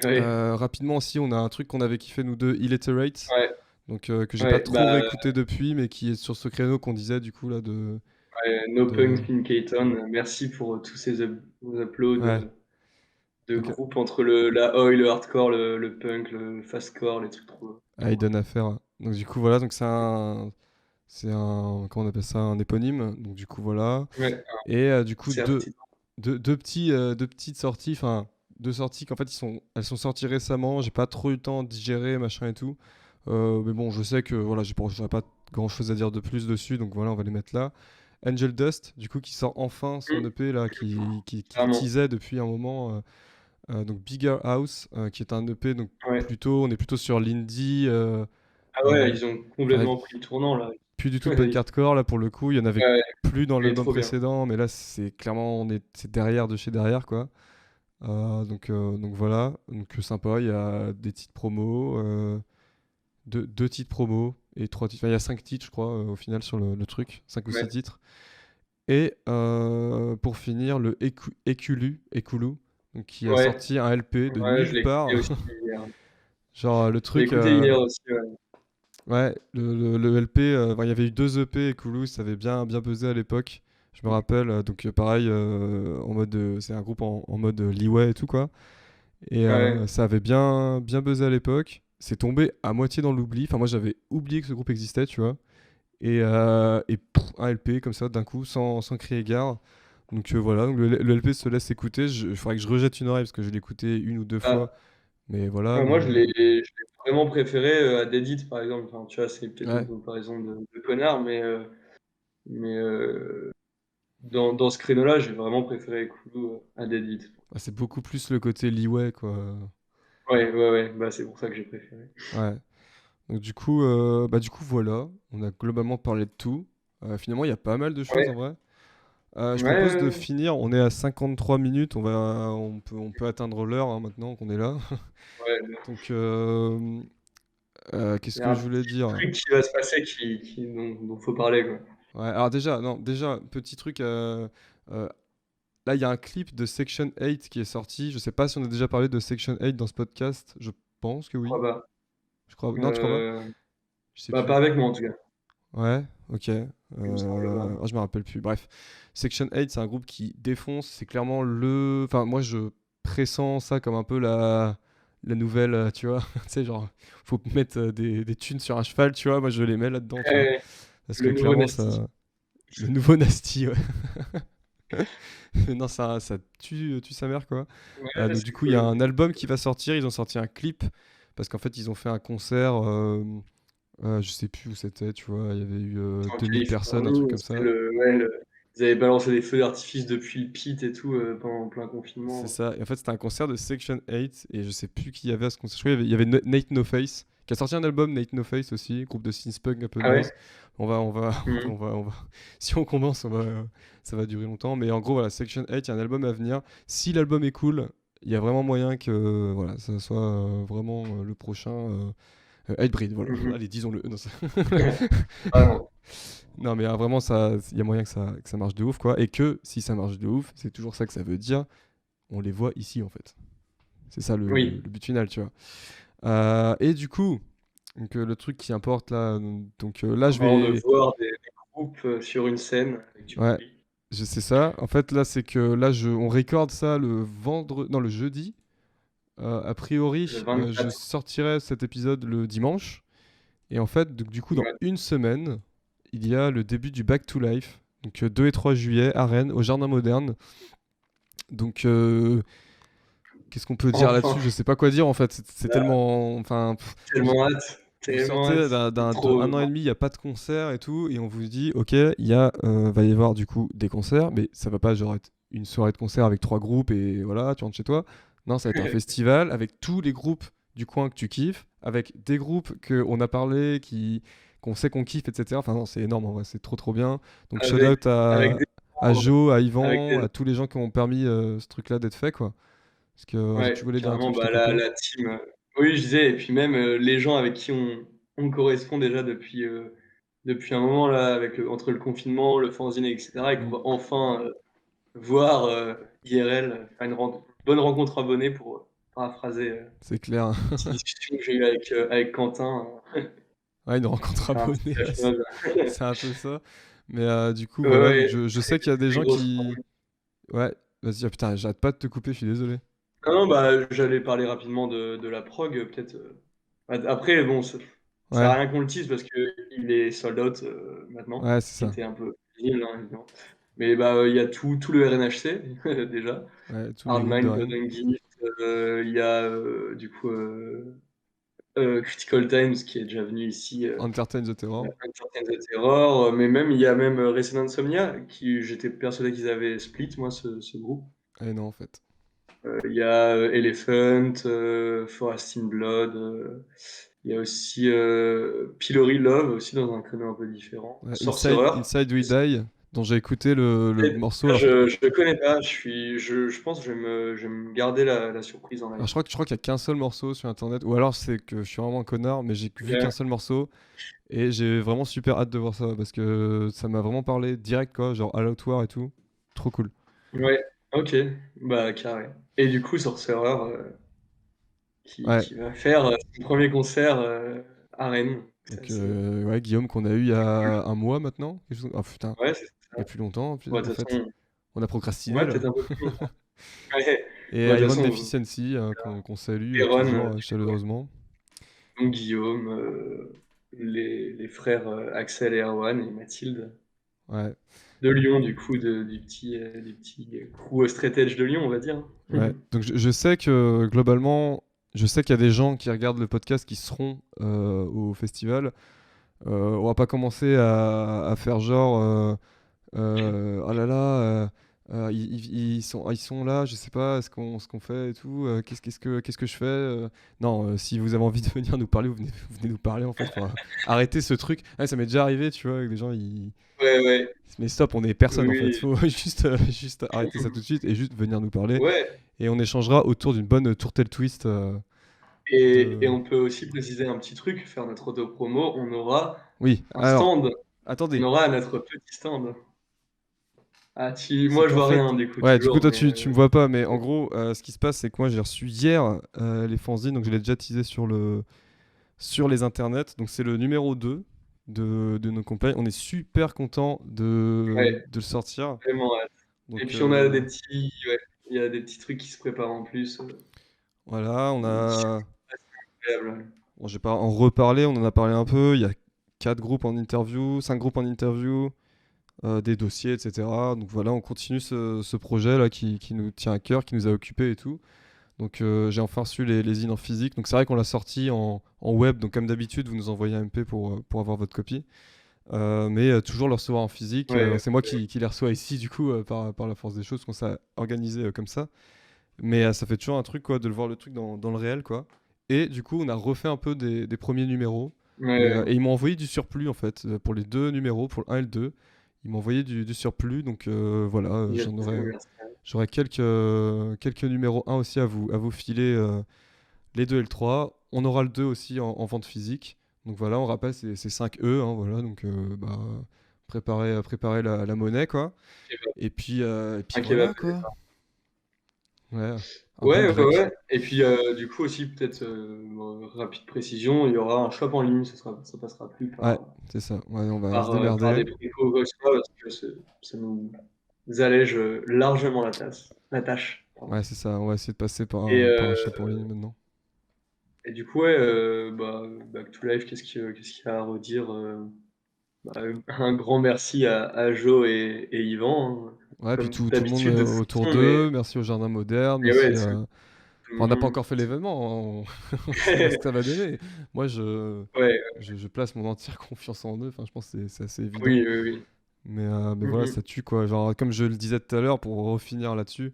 E: Ouais,
D: Rapidement aussi, on a un truc qu'on avait kiffé nous deux, Illiterate,
E: ouais,
D: donc que j'ai pas
E: ouais.
D: trop
E: Bah,
D: réécouté depuis, mais qui est sur ce créneau qu'on disait du coup là
E: ouais, No
D: de...
E: Punk in Caton. Merci pour tous ces uploads
D: Ouais,
E: de
D: donc
E: groupes entre la oi, le hardcore, le punk, le fastcore, les trucs trop
D: Hayden
E: cool.
D: Affair. Donc du coup voilà, donc comment on appelle ça, un éponyme. Donc du coup voilà.
E: Ouais,
D: Et du coup
E: certes.
D: deux petites sorties, enfin deux sorties qu'en fait elles sont sorties récemment. J'ai pas trop eu le temps de digérer machin et tout. Mais bon, je sais que voilà, j'aurais pas grand chose à dire de plus dessus, donc voilà, on va les mettre là. Angel Dust, du coup, qui sort enfin son EP là, qui
E: Clairement.
D: teasait depuis un moment. Donc Bigger House, qui est un EP, donc
E: Ouais.
D: on est plutôt sur l'indie.
E: Ah ouais,
D: Euh,
E: ils ont
D: avec
E: complètement pris le tournant là.
D: plus du tout de punk
E: Ouais,
D: hardcore là pour le coup. Il y en avait
E: ouais,
D: plus dans
E: il est
D: l'album
E: trop bien.
D: précédent, mais là c'est clairement c'est derrière de chez derrière quoi. Donc voilà, donc sympa. Il y a des titres promos. Deux titres promo et trois titres. Enfin, il y a 5 titres, je crois, au final, sur le truc. 5 ou 6
E: Ouais,
D: titres. Et pour finir, le Ekulu, donc, qui a
E: ouais,
D: sorti un LP de
E: ouais, je
D: nulle
E: l'ai écouté
D: part.
E: aussi hier.
D: Genre, le
E: Je l'ai
D: truc.
E: écouté hier aussi, ouais.
D: Ouais, le LP, enfin, il y avait eu 2 EP Ekulu, ça avait bien buzzé à l'époque. Je me rappelle, donc pareil, en mode, c'est un groupe en mode leeway et tout quoi. Et
E: Ouais,
D: ça avait bien buzzé à l'époque. C'est tombé à moitié dans l'oubli. Enfin, moi, j'avais oublié que ce groupe existait, tu vois. Et un LP comme ça, d'un coup, sans crier gare. Donc voilà, donc le LP se laisse écouter. Il faudrait que je rejette une oreille parce que je l'ai écouté 1 ou 2 fois.
E: ah,
D: Mais voilà,
E: ouais, moi
D: mais
E: je l'ai vraiment préféré à Dead It, par exemple. Enfin, tu vois, c'est peut-être une
D: ouais.
E: comparaison de connard, mais dans ce créneau-là, j'ai vraiment préféré Kulu à Dead It.
D: Ah, c'est beaucoup plus le côté leeway, quoi.
E: Ouais, ouais, ouais, bah c'est pour ça que j'ai préféré.
D: Ouais. Donc du coup, voilà. On a globalement parlé de tout. Finalement, il y a pas mal de choses
E: Ouais,
D: en vrai. Je
E: ouais,
D: propose
E: ouais,
D: de
E: ouais.
D: finir. On est à 53 minutes. On peut atteindre l'heure hein, maintenant qu'on est là.
E: Ouais.
D: Donc,
E: Il
D: qu'est-ce
E: y a
D: que
E: un
D: je voulais
E: petit
D: dire?
E: truc qui va se passer dont faut parler, quoi.
D: Ouais, alors déjà, non, déjà, petit truc. Euh, Là, il y a un clip de Section 8 qui est sorti. Je sais pas si on a déjà parlé de Section 8 dans ce podcast. Je pense que
E: Je
D: oui.
E: crois pas.
D: Je crois. Non, tu crois pas?
E: Euh,
D: Je sais
E: Bah,
D: plus.
E: pas avec moi, en tout cas,
D: Ouais, ok.
E: il me semble pas.
D: Je me rappelle plus. Bref, Section 8, c'est un groupe qui défonce. C'est clairement le. Enfin, moi, je pressens ça comme un peu la nouvelle, tu vois. Tu sais, genre, faut mettre des thunes sur un cheval, tu vois. Moi, je les mets là-dedans, tu vois.
E: Ouais,
D: Parce que
E: le nouveau
D: clairement,
E: Nasty.
D: ça. Le nouveau Nasty, ouais. Non, ça tue sa mère, quoi.
E: Ouais,
D: Donc,
E: c'est
D: du coup, il y a
E: cool.
D: un album qui va sortir. Ils ont sorti un clip. Parce qu'en fait, ils ont fait un concert. Je sais plus où c'était, tu vois. Il y avait eu
E: En
D: 2000 personnes, un truc
E: Californie,
D: comme
E: c'était
D: ça.
E: ils avaient balancé des feux d'artifice depuis le pit et tout pendant plein
D: C'est
E: confinement.
D: ça. Et en fait, c'était un concert de Section 8. Et je sais plus qui y avait à ce concert. Je crois qu'il y avait Nate No Face. Qui a sorti un album, Nate No Face aussi. Groupe de synth-punk un peu
E: Ah
D: noise.
E: ouais? Mhm.
D: On va. Si on commence, ça va durer longtemps. Mais en gros, voilà, Section 8, il y a un album à venir. Si l'album est cool, il y a vraiment moyen que voilà, ça soit vraiment le prochain. Hybrid, voilà.
E: Mhm.
D: Allez, disons-le. Non,
E: Ah non.
D: non, mais vraiment, il y a moyen que ça marche de ouf, quoi. Et que si ça marche de ouf, c'est toujours ça que ça veut dire. On les voit ici, en fait. C'est ça
E: Oui.
D: le but final, tu vois. Et du coup, donc, le truc qui importe là, donc là,
E: En
D: je
E: parlant de
D: vais.
E: voir des groupes sur une scène avec du
D: Ouais,
E: public.
D: je sais ça. En fait, là, c'est que là, on recorde ça le vendredi. Non, le jeudi. A
E: Le
D: priori, je
E: 24.
D: sortirai cet épisode le dimanche. Et en fait, donc, du coup, dans
E: Ouais.
D: une semaine, il y a le début du Back to Life. Donc 2 et 3 juillet à Rennes, au Jardin Moderne. Donc, qu'est-ce qu'on peut dire
E: Enfin,
D: là-dessus? Je sais pas quoi dire en fait. C'est tellement. Enfin,
E: tellement hâte.
D: vous
E: Tellement
D: sortez
E: hâte.
D: d'un
E: Trop.
D: un an et demi, il n'y a pas de concert et tout, et on vous dit, ok, va y avoir du coup des concerts, mais ça va pas genre être une soirée de concert avec 3 groupes et voilà, tu rentres chez toi. Non, ça va être un festival avec tous les groupes du coin que tu kiffes, avec des groupes qu'on a parlé, qu'on sait qu'on kiffe, etc. Enfin, non, c'est énorme en vrai, c'est trop trop bien. Donc, shout
E: Avec,
D: out
E: avec des.
D: à Joe, à
E: Avec
D: Yvan,
E: des.
D: à tous les gens qui ont permis ce truc-là d'être fait, quoi. Parce que tu
E: Ouais,
D: voulais dire un
E: carrément,
D: truc, je t'ai
E: bah,
D: coupé.
E: la team. Oui, je disais, et puis même les gens avec qui on correspond déjà depuis un moment, là, entre le confinement, le fanzine, etc., et qu'on
D: Mm.
E: va enfin voir IRL, faire bonne rencontre abonnée pour paraphraser
D: C'est clair.
E: une petite discussion que j'ai eue avec Quentin.
D: Ouais, une rencontre
E: Faire un petit
D: abonnée, ouais,
E: flash mob.
D: c'est un peu ça. Mais du coup,
E: Ouais,
D: voilà, donc
E: ouais,
D: je sais qu'il y a des
E: très
D: gens
E: grosse.
D: qui. Ouais, vas-y, ah, putain, j'arrête pas de te couper, je suis désolé.
E: Non, non, bah, j'allais parler rapidement de la prog, peut-être. Après, bon, ça sert
D: Ouais,
E: à rien qu'on le tease parce qu'il est sold out maintenant,
D: ouais,
E: ce
D: c'est
E: qui
D: ça.
E: était un peu visible, hein, évidemment. Mais bah, il y a tout le RNHC, déjà.
D: Ouais, tous les groupes de
E: Hardmind,
D: Rennes.
E: Golden Gift, il y a du coup Critical Times qui est déjà venu ici,
D: Entertain the Terror.
E: Entertain the Terror, mais même il y a même Resident Insomnia, qui j'étais persuadé qu'ils avaient split, moi, ce groupe.
D: Eh non, en fait.
E: Il y a Elephant, Forest in Blood, il y a aussi Pillory Love, aussi dans un créneau un peu différent.
D: Ouais,
E: Sorcerer.
D: Inside We Die, dont j'ai écouté le morceau.
E: Je ne connais pas, je pense que je vais me garder la surprise en
D: Alors,
E: live.
D: je crois qu'il y a qu'un seul morceau sur internet, ou alors c'est que je suis vraiment un connard, mais j'ai vu
E: Ok.
D: qu'un seul morceau, et j'ai vraiment super hâte de voir ça, parce que ça m'a vraiment parlé direct, quoi, genre All Out War et tout. Trop cool.
E: Ouais, ok, bah carré. Et du coup, Sorcerer
D: Ouais,
E: qui va faire son premier concert à Rennes. C'est
D: donc,
E: assez.
D: ouais, Guillaume, qu'on a eu il y a un mois maintenant. Oh putain,
E: Ouais, c'est
D: il y a
E: ça.
D: plus longtemps,
E: Ouais,
D: en
E: de toute
D: fait.
E: façon,
D: On a procrastiné
E: ouais,
D: là.
E: peut-être un peu plus longtemps. Ouais,
D: Et
E: ouais, de toute
D: Iron
E: façon,
D: Deficiency, qu'on salue
E: Perron,
D: toujours chaleureusement.
E: Guillaume, les frères Axel et Erwan et Mathilde
D: Ouais,
E: de Lyon, du coup, du petit crew straight edge de Lyon, on va dire.
D: ouais. Donc je sais que globalement, je sais qu'il y a des gens qui regardent le podcast qui seront au festival. On va pas commencer à faire genre. Oh là là, ils sont là, je sais pas ce qu'on fait et tout. Qu'est-ce que je fais Non, si vous avez envie de venir nous parler, vous venez nous parler en fait. Faut arrêter ce truc. Ouais, ça m'est déjà arrivé, tu vois, avec des gens.
E: Ouais, ouais,
D: Mais stop, on est personne en fait.
E: oui,
D: Faut juste arrêter ça tout de suite et juste venir nous parler.
E: ouais.
D: Et on échangera autour d'une bonne tourtelle twist
E: Et
D: de.
E: on peut aussi préciser un petit truc, faire notre auto-promo, on aura
D: Oui,
E: un
D: alors,
E: stand, on
D: attendez.
E: aura notre petit stand. Ah,
D: C'est
E: moi je
D: qu'en
E: vois
D: fait,
E: rien du coup,
D: ouais, du coup,
E: toujours,
D: toi,
E: mais
D: tu me vois pas, mais en gros, ce qui se passe, c'est que moi, j'ai reçu hier les fanzines, donc je l'ai déjà teasé sur les internets. Donc, c'est le numéro 2 de nos compagnes. On est super content
E: ouais,
D: de le sortir.
E: vraiment hâte. Et
D: Donc,
E: puis on a des petits, ouais, il y a des petits trucs qui se préparent en plus,
D: voilà, on
E: qui sont
D: a.
E: incroyables.
D: Bon, je vais pas en reparler, on en a parlé un peu. Il y a 4 groupes en interview, 5 groupes en interview, des dossiers, etc. Donc, voilà, on continue ce projet-là qui nous tient à cœur, qui nous a occupés et tout. Donc j'ai enfin reçu les zines en physique. Donc c'est vrai qu'on l'a sorti en web. Donc comme d'habitude, vous nous envoyez un MP pour avoir votre copie. Mais toujours le recevoir en physique.
E: Ouais,
D: C'est moi qui les reçois ici du coup par la force des choses qu'on s'est organisé comme ça. Mais ça fait toujours un truc quoi de le voir le truc dans le réel quoi. Et du coup on a refait un peu des premiers numéros.
E: ouais,
D: Et ils m'ont envoyé du surplus en fait pour les 2 numéros, pour le 1 et le 2. Ils m'ont envoyé du surplus. Donc voilà,
E: yes,
D: j'aurai quelques numéros 1 aussi à vous filer les 2 et le 3. On aura le 2 aussi en vente physique. Donc voilà, on rappelle, c'est 5 E, hein, voilà, donc bah, préparer la monnaie, quoi. Et puis
E: Un kebab,
D: voilà, quoi. Ouais, un bon
E: Ouais, ouais,
D: grec.
E: ouais. Et puis, du coup, aussi, peut-être, rapide précision, il y aura un shop en ligne, ça passera plus
D: Ouais, c'est ça. Ouais, on va se
E: par
D: démerder.
E: des précaux ou quoi que ce soit, parce que ça nous allège largement la tâche. Pardon.
D: Ouais, c'est ça. On va essayer de passer
E: Et,
D: par un shop en ligne maintenant.
E: et du coup, ouais, bah, Back to Life, qu'est-ce qu'il y a à redire bah, un grand merci à Jo et Yvan, hein,
D: Ouais, puis
E: comme
D: tout le monde
E: d'habitude de toute
D: autour
E: façon,
D: d'eux. Merci au Jardin Moderne.
E: mais ouais,
D: Merci
E: c'est
D: à...
E: tout
D: Enfin,
E: le
D: on n'a pas
E: monde.
D: encore fait l'événement, hein. On sait pas ce que ça va donner. Moi,
E: Ouais,
D: je place mon entière confiance en eux. Enfin, je pense que c'est assez évident.
E: oui, oui, oui.
D: Mais voilà, ça tue, quoi. Genre, comme je le disais tout à l'heure, pour refinir là-dessus,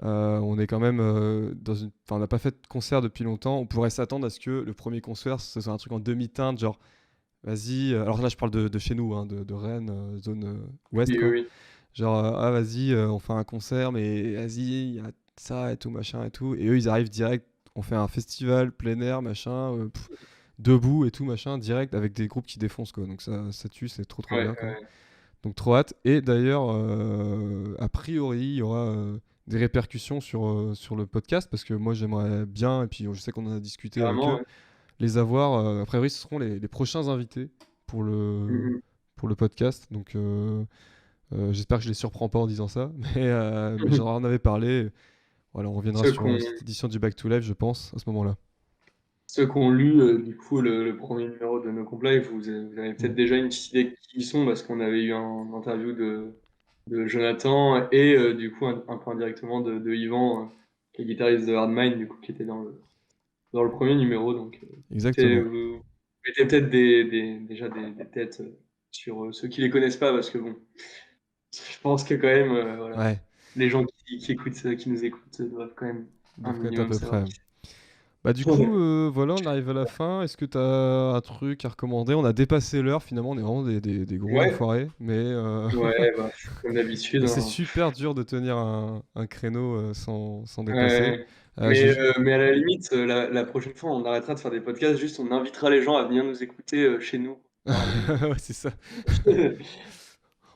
D: on est quand même dans une... Enfin, on n'a pas fait de concert depuis longtemps. On pourrait s'attendre à ce que le premier concert, ce soit un truc en demi-teinte, genre, vas-y... Alors là, je parle de chez nous, hein, de Rennes, zone ouest,
E: Oui, oui,
D: quoi.
E: oui.
D: Genre, ah, vas-y, on fait un concert, mais vas-y, il y a ça et tout, machin et tout. Et eux, ils arrivent direct, on fait un festival, plein air, machin, debout et tout, machin, direct, avec des groupes qui défoncent, quoi. Donc ça tue, c'est trop
E: Ouais,
D: bien, quoi.
E: ouais.
D: Donc trop hâte. Et d'ailleurs, a priori, il y aura des répercussions sur le podcast, parce que moi, j'aimerais bien, et puis je sais qu'on en a discuté avec
E: Carrément,
D: eux,
E: ouais.
D: les avoir. A priori, ce seront les prochains invités pour
E: Mhm.
D: pour le podcast. Donc... j'espère que je les surprends pas en disant ça, mais j'en en avais parlé. Voilà, on reviendra
E: Ceux
D: sur
E: qu'on
D: cette édition du Back to Life, je pense, à ce moment-là.
E: ceux qui ont lu du coup le premier numéro de No Comply, vous avez peut-être
D: Mm.
E: déjà une petite idée de qui ils sont parce qu'on avait eu un interview de Jonathan et du coup un peu indirectement de Yvan, qui est guitariste de Hardmine, du coup qui était dans le premier numéro. Donc
D: Exactement.
E: vous mettez peut-être déjà des têtes sur ceux qui les connaissent pas parce que bon, je pense que quand même voilà,
D: Ouais,
E: les gens qui écoutent, qui nous écoutent doivent quand même
D: ils
E: un
D: doivent connaître à
E: minimum
D: peu
E: savoir
D: près.
E: qui
D: Bah du
E: c'est.
D: coup, voilà, on arrive à la fin. Est-ce que t'as un truc à recommander? On a dépassé l'heure, finalement, on est vraiment des gros
E: Ouais,
D: enfoirés,
E: ouais, bah, comme d'habitude,
D: mais c'est
E: hein.
D: super dur de tenir un créneau sans dépasser.
E: Ouais.
D: J'ai
E: Mais à la limite, la prochaine fois, on arrêtera de faire des podcasts, juste on invitera les gens à venir nous écouter chez nous pour parler.
D: Ouais, c'est ça.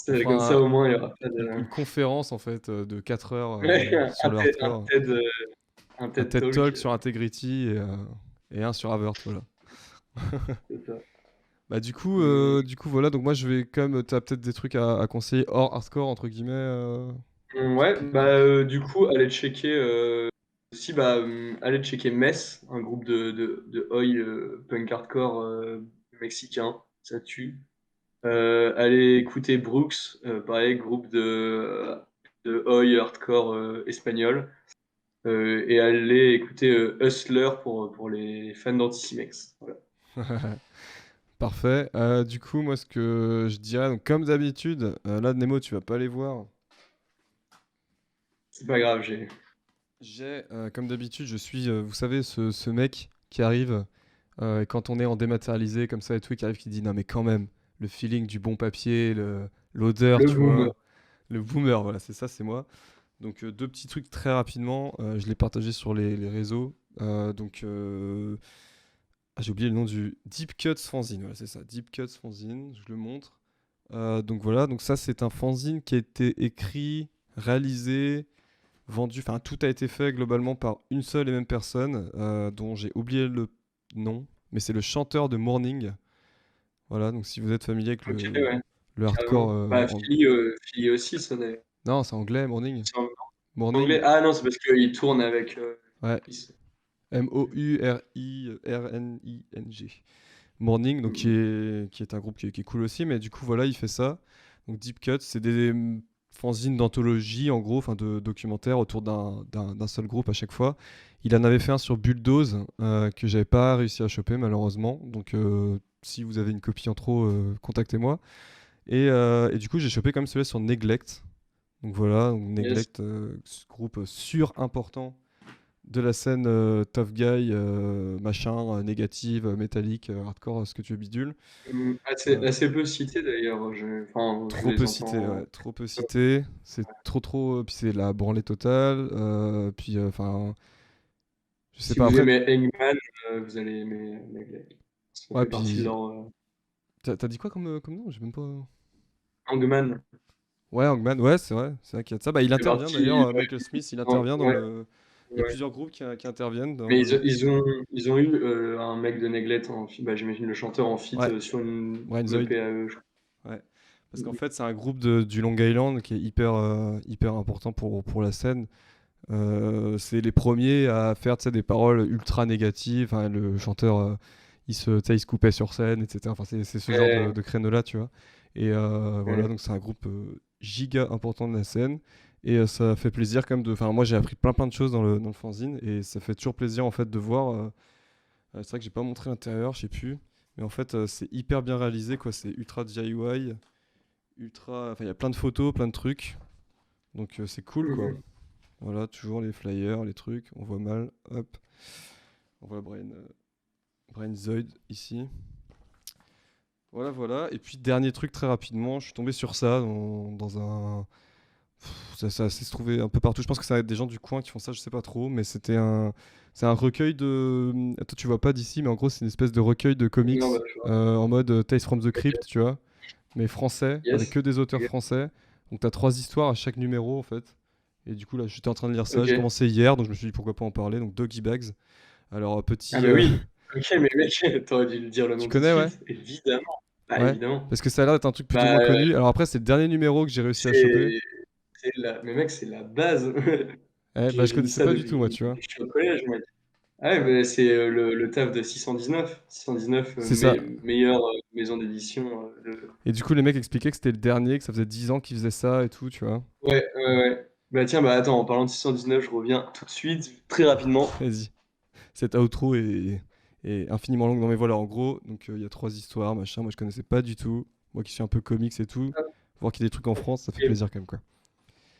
E: Comme ça,
D: Enfin,
E: au moins, il n'y aura pas de.
D: une conférence, en fait, de 4 heures
E: Ouais,
D: sur le hardcore.
E: un
D: Un
E: TED
D: TED
E: Talk.
D: Talk sur Integrity et un sur Avert, voilà.
E: C'est ça.
D: Bah
E: Hum,
D: du coup voilà, donc moi je vais quand même, t'as peut-être des trucs à conseiller hors hardcore entre guillemets.
E: Ouais, bah, du coup, allez checker. Si, bah, allez checker Mess, un groupe de Oi punk hardcore mexicain. Ça tue. Allez écouter Brooks, pareil, groupe de Oi hardcore espagnol. Et allez écouter Hustler pour les fans d'Anticimex. Voilà.
D: Parfait. Du coup moi ce que je dirais, donc comme d'habitude, là Nemo tu vas pas les voir.
E: C'est pas grave,
D: Comme d'habitude je suis, vous savez ce mec qui arrive et quand on est en dématérialisé comme ça et tout, qui arrive qui dit non mais quand même, le feeling du bon papier, l'odeur
E: le
D: tu
E: boomer.
D: vois, le boomer, voilà c'est ça, c'est moi. Donc deux petits trucs très rapidement, je l'ai partagé sur les réseaux. J'ai oublié le nom du Deep Cuts fanzine, voilà c'est ça, Deep Cuts fanzine, je le montre. Donc voilà, donc ça c'est un fanzine qui a été écrit, réalisé, vendu, enfin tout a été fait globalement par une seule et même personne, dont j'ai oublié le nom, mais c'est le chanteur de Morning. Voilà, donc si vous êtes familier avec
E: Ok, ouais,
D: le hardcore...
E: carrément. Bah, Philly aussi, ça d'ailleurs.
D: Non, c'est anglais, Morning.
E: C'est en
D: Morning,
E: anglais. Ah non, c'est parce qu'il tourne avec.
D: ouais,
E: Chris.
D: Mourning. Morning, donc qui est un groupe qui est cool aussi, mais du coup voilà, il fait ça. Donc Deep Cut, c'est des fanzines d'anthologie en gros, enfin de documentaires autour d'un seul groupe à chaque fois. Il en avait fait un sur Bulldoze que j'avais pas réussi à choper malheureusement. Donc si vous avez une copie en trop, contactez-moi. Et du coup j'ai chopé quand même celui sur Neglect. Donc voilà, donc
E: Yes.
D: Neglect, ce groupe sur important de la scène tough guy, machin, négative, métallique, hardcore, ce que tu veux bidule. Euh,
E: Assez peu cité d'ailleurs. Enfin, je
D: Trop
E: les
D: peu cité,
E: entends.
D: ouais, trop peu cité. C'est trop, puis c'est la branlée totale. Puis, enfin, Je sais
E: Si
D: pas,
E: vous
D: après,
E: aimez Eggman, vous allez aimer Megle. Ça
D: ouais,
E: fait partie de
D: puis
E: leur
D: t'as dit quoi comme nom? J'ai même pas.
E: Hangman.
D: Ouais, Hangman, ouais, c'est vrai qu'il y a de ça. Bah, il
E: Ça fait
D: intervient
E: partie.
D: d'ailleurs,
E: Ouais,
D: Michael Smith, il intervient dans
E: ouais,
D: le. Il y a
E: ouais.
D: plusieurs groupes qui interviennent dans
E: Mais
D: le.
E: ils ont eu un mec de Neglet bah, j'imagine le chanteur en feat
D: Ouais,
E: sur une
D: Brian Zoid.
E: EP à eux.
D: Ouais. Parce qu'en
E: Mhm.
D: fait, c'est un groupe du Long Island qui est hyper important pour la scène. C'est les premiers à faire, tu sais, des paroles ultra négatives. Enfin, le chanteur, tu sais, il se coupait sur scène, etc. Enfin, c'est ce genre
E: Ouais,
D: de créneau-là, tu vois. Et voilà,
E: ouais.
D: donc c'est un groupe giga important de la scène. Et ça fait plaisir quand même de. Enfin, moi, j'ai appris plein de choses dans le fanzine. Et ça fait toujours plaisir, en fait, de voir. C'est vrai que j'ai pas montré l'intérieur, je sais plus. Mais en fait, c'est hyper bien réalisé, quoi. C'est ultra DIY, ultra. Enfin, il y a plein de photos, plein de trucs. Donc, c'est cool, quoi.
E: Mhm.
D: Voilà, toujours les flyers, les trucs. On voit mal. Hop. On voit Brian Zoid ici. Voilà, voilà. Et puis, dernier truc très rapidement, je suis tombé sur ça dans un. Ça s'est trouvé un peu partout. Je pense que ça va être des gens du coin qui font ça, je sais pas trop. Mais c'est un recueil de. Toi, tu vois pas d'ici, mais en gros, c'est une espèce de recueil de comics
E: Non, bah, je vois.
D: en mode Tales from the
E: Ok.
D: Crypt, tu vois. Mais français, avec
E: Yes.
D: que des auteurs
E: Ok.
D: français. Donc, t'as 3 histoires à chaque numéro, en fait. Et du coup, là, j'étais en train de lire ça. J'ai
E: Ok.
D: commencé hier, donc je me suis dit pourquoi pas en parler. Donc, Doggy Bags. Alors,
E: Ah
D: petit.
E: bah oui. Ok, mais mec, t'aurais dû le dire le
D: Tu
E: nom tout de
D: connais, ouais?
E: suite. Évidemment. Bah
D: Ouais.
E: évidemment.
D: Parce que ça a l'air d'être un truc plus ou
E: Bah
D: moins connu. Alors, après, c'est le dernier numéro que j'ai réussi à choper.
E: c'est mais mec, c'est la base.
D: Bah, je
E: Je lis
D: connaissais
E: ça
D: pas du tout, moi,
E: depuis
D: tu vois.
E: que je suis au collège, mec. Ah ouais, mais c'est le taf de 619. 619,
D: C'est ça.
E: meilleure maison d'édition.
D: Et du coup, les mecs expliquaient que c'était le dernier, que ça faisait 10 ans qu'ils faisaient ça et tout, tu vois.
E: Ouais, ouais, ouais. Bah tiens, bah attends, en parlant de 619, je reviens tout de suite, très rapidement.
D: Vas-y. Cette outro est infiniment longue. Non, mais voilà, en gros, donc il y a 3 histoires, machin. Moi, je connaissais pas du tout. Moi qui suis un peu comics et tout. Voir qu'il y a des trucs en France, ça fait
E: Et,
D: plaisir quand même, quoi.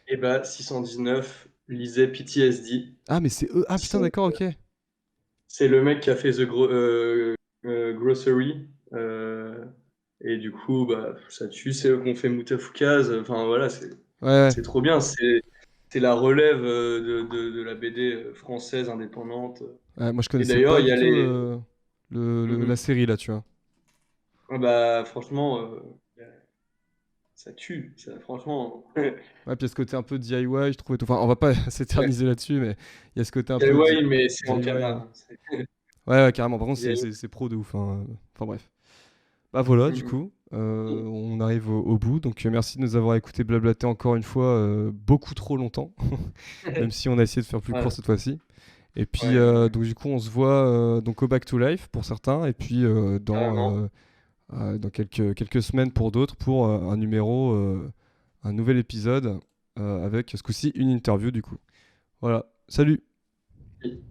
E: et bah 619, lisez PTSD.
D: Ah, mais c'est eux. Ah, putain,
E: C'est
D: d'accord, ok.
E: c'est le mec qui a fait Grocery. Et du coup, bah, ça tue, c'est eux qui ont fait Moutafoukaz. Enfin voilà,
D: Ouais, ouais.
E: c'est trop bien. C'est la relève de la BD française indépendante.
D: Ouais, moi, je
E: Et
D: connaissais
E: d'ailleurs,
D: pas
E: il y
D: du
E: a
D: tout
E: les.
D: la
E: Mhm.
D: série, là, tu vois.
E: Ah bah, franchement, ça tue. Ça, franchement.
D: Ouais, puis il y a ce côté un peu DIY, je trouvais tout. Enfin, on va pas
E: Ouais.
D: s'éterniser là-dessus, mais il y a ce côté un peu
E: DIY, mais c'est en
D: DIY.
E: canard.
D: Ouais, ouais, carrément. Par contre,
E: DIY.
D: c'est pro de ouf, hein. Enfin, bref. Bah voilà, du
E: Mhm.
D: coup, on arrive au bout. Donc, merci de nous avoir écouté blablater encore une fois beaucoup trop longtemps, même si on a essayé de faire plus court
E: Voilà.
D: cette fois-ci. Et puis,
E: Ouais, ouais,
D: donc, du coup, on se voit donc au Back to Life pour certains, et puis
E: carrément.
D: dans quelques semaines pour d'autres, pour un numéro, un nouvel épisode avec ce coup-ci une interview, du coup. Voilà, salut!
E: Oui.